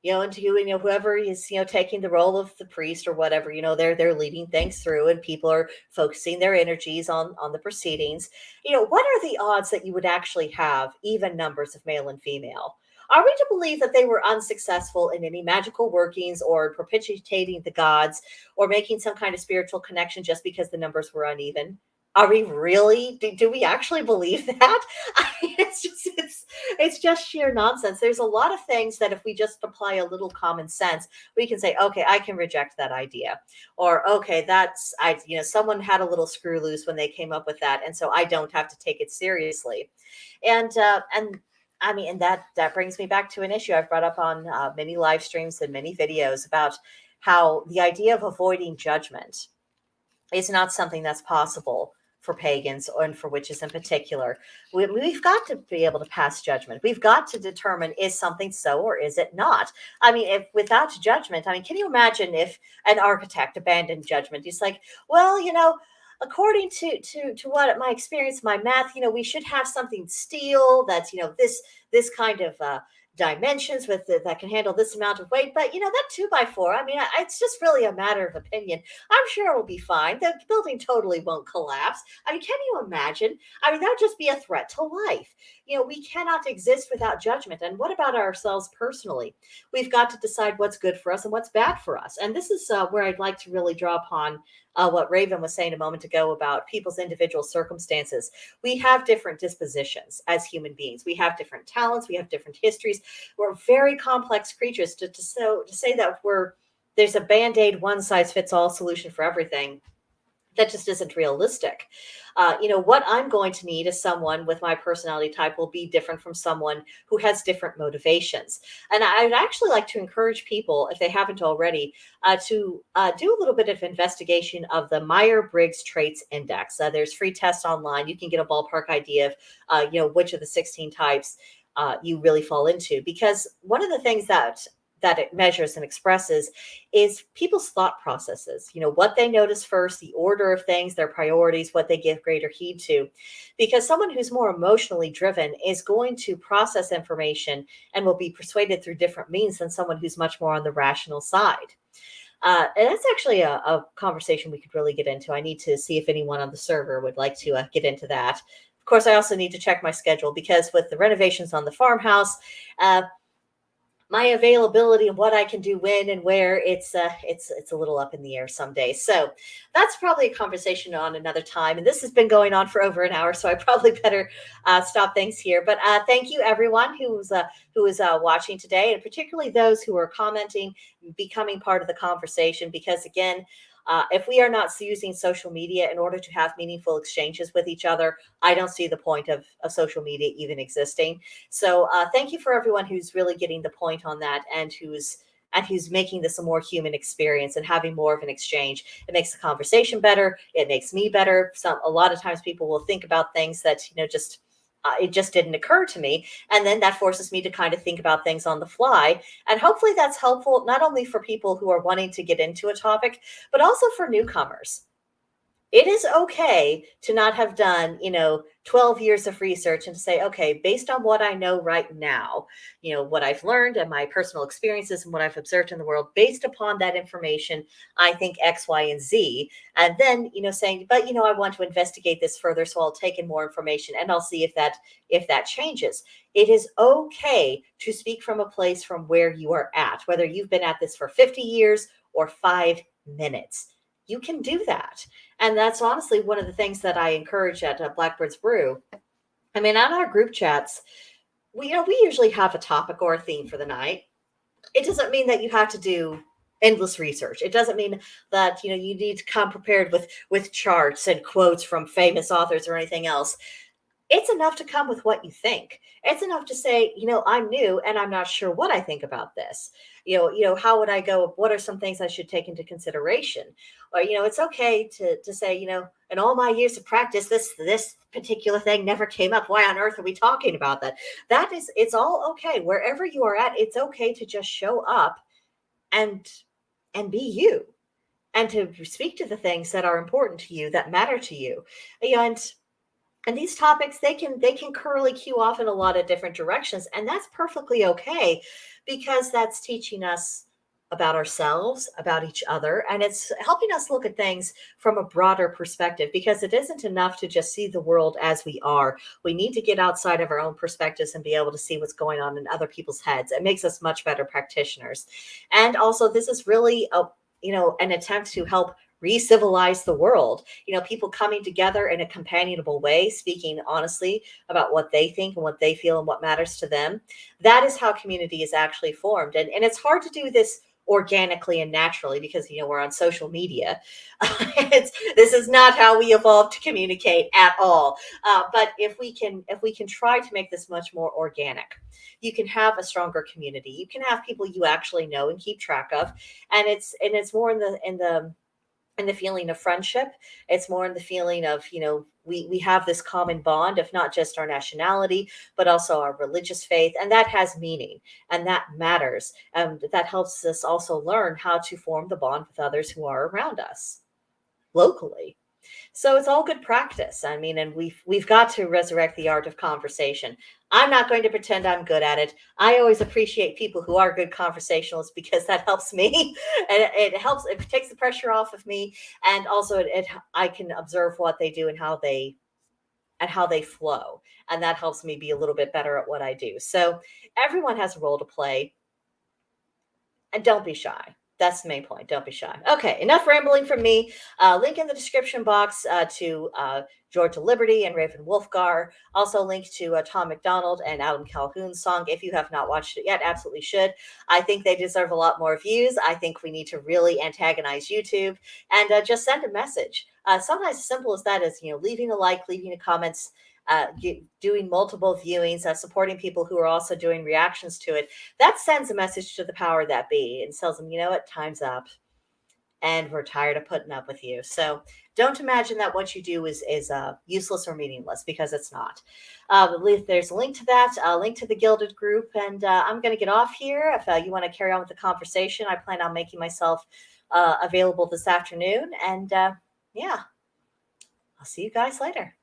S1: and whoever is, taking the role of the priest or whatever, they're leading things through and people are focusing their energies on the proceedings. What are the odds that you would actually have even numbers of male and female? Are we to believe that they were unsuccessful in any magical workings or propitiating the gods or making some kind of spiritual connection just because the numbers were uneven? Are we really? Do we actually believe that? I mean, it's just sheer nonsense. There's a lot of things that if we just apply a little common sense, we can say, okay, I can reject that idea, or okay, someone had a little screw loose when they came up with that, and so I don't have to take it seriously. And I mean, and that brings me back to an issue I've brought up on many live streams and many videos about how the idea of avoiding judgment is not something that's possible for pagans and for witches in particular. We've got to be able to pass judgment. We've got to determine, is something so or is it not? I mean, if without judgment, can you imagine if an architect abandoned judgment? He's like, well, according to what my experience, my math, we should have something steel that's, this kind of dimensions that can handle this amount of weight, but that 2x4, I mean, it's just really a matter of opinion. I'm sure it will be fine. The building totally won't collapse. I mean, can you imagine? I mean, that would just be a threat to life. We cannot exist without judgment. And what about ourselves personally? We've got to decide what's good for us and what's bad for us. And this is where I'd like to really draw upon what Raven was saying a moment ago about people's individual circumstances. We have different dispositions as human beings. We have different talents. We have different histories. We're very complex creatures. To say that there's a Band-Aid one-size-fits-all solution for everything, that just isn't realistic. What I'm going to need as someone with my personality type will be different from someone who has different motivations. And I'd actually like to encourage people, if they haven't already, to do a little bit of investigation of the Myers-Briggs Traits Index. There's free tests online. You can get a ballpark idea of, which of the 16 types you really fall into. Because one of the things that it measures and expresses is people's thought processes, what they notice first, the order of things, their priorities, what they give greater heed to. Because someone who's more emotionally driven is going to process information and will be persuaded through different means than someone who's much more on the rational side. And that's actually a conversation we could really get into. I need to see if anyone on the server would like to get into that. Of course, I also need to check my schedule because with the renovations on the farmhouse, my availability and what I can do when and where, it's a little up in the air some days. So that's probably a conversation on another time. And this has been going on for over an hour, so I probably better stop things here. But thank you everyone who is watching today, and particularly those who are commenting, becoming part of the conversation. Because again, if we are not using social media in order to have meaningful exchanges with each other, I don't see the point of social media even existing. So thank you for everyone who's really getting the point on that, and who's making this a more human experience and having more of an exchange. It makes the conversation better. It makes me better. A lot of times people will think about things that, just it just didn't occur to me. And then that forces me to kind of think about things on the fly. And hopefully that's helpful, not only for people who are wanting to get into a topic, but also for newcomers. It is okay to not have done, 12 years of research and to say, okay, based on what I know right now, what I've learned and my personal experiences and what I've observed in the world, based upon that information, I think X, Y, and Z. And then, saying, but, I want to investigate this further. So I'll take in more information and I'll see if that changes. It is okay to speak from a place from where you are at, whether you've been at this for 50 years or 5 minutes. You can do that. And that's honestly one of the things that I encourage at Blackbird's Brew. I mean, on our group chats, we usually have a topic or a theme for the night. It doesn't mean that you have to do endless research. It doesn't mean that, you need to come prepared with charts and quotes from famous authors or anything else. It's enough to come with what you think. It's enough to say, I'm new and I'm not sure what I think about this. How would I go? What are some things I should take into consideration? Or, it's okay to say, in all my years of practice, this particular thing never came up. Why on earth are we talking about that? It's all okay. Wherever you are at, it's okay to just show up and be you, and to speak to the things that are important to you, that matter to you. And these topics, they can curlicue off in a lot of different directions, and that's perfectly okay, because that's teaching us about ourselves, about each other, and it's helping us look at things from a broader perspective, because it isn't enough to just see the world as we are. We need to get outside of our own perspectives and be able to see what's going on in other people's heads. It makes us much better practitioners. And also, this is really an attempt to help re-civilize the world. People coming together in a companionable way, speaking honestly about what they think and what they feel and what matters to them. That is how community is actually formed. And it's hard to do this organically and naturally, because we're on social media. This is not how we evolved to communicate at all. But if we can try to make this much more organic, you can have a stronger community. You can have people you actually know and keep track of, and it's more in the feeling of friendship. It's more in the feeling of, we have this common bond of not just our nationality, but also our religious faith. And that has meaning, and that matters. And that helps us also learn how to form the bond with others who are around us locally. So it's all good practice. I mean, and we've got to resurrect the art of conversation. I'm not going to pretend I'm good at it. I always appreciate people who are good conversationalists, because that helps me, and it takes the pressure off of me, and also I can observe what they do and how they flow, and that helps me be a little bit better at what I do. So everyone has a role to play, and don't be shy. That's the main point. Don't be shy. Okay, enough rambling from me. Link in the description box to Georgia Liberty and Raven Wolfgar. Also link to Tom McDonald and Adam Calhoun's song. If you have not watched it yet, absolutely should. I think they deserve a lot more views. I think we need to really antagonize YouTube, and just send a message. Sometimes as simple as that is, leaving a like, leaving a comments, doing multiple viewings, supporting people who are also doing reactions to it. That sends a message to the power that be and tells them, what, time's up, and we're tired of putting up with you. So don't imagine that what you do is useless or meaningless, because it's not. There's a link to that, a link to the Gilded group, and I'm going to get off here. If you want to carry on with the conversation, I plan on making myself available this afternoon, and yeah, I'll see you guys later.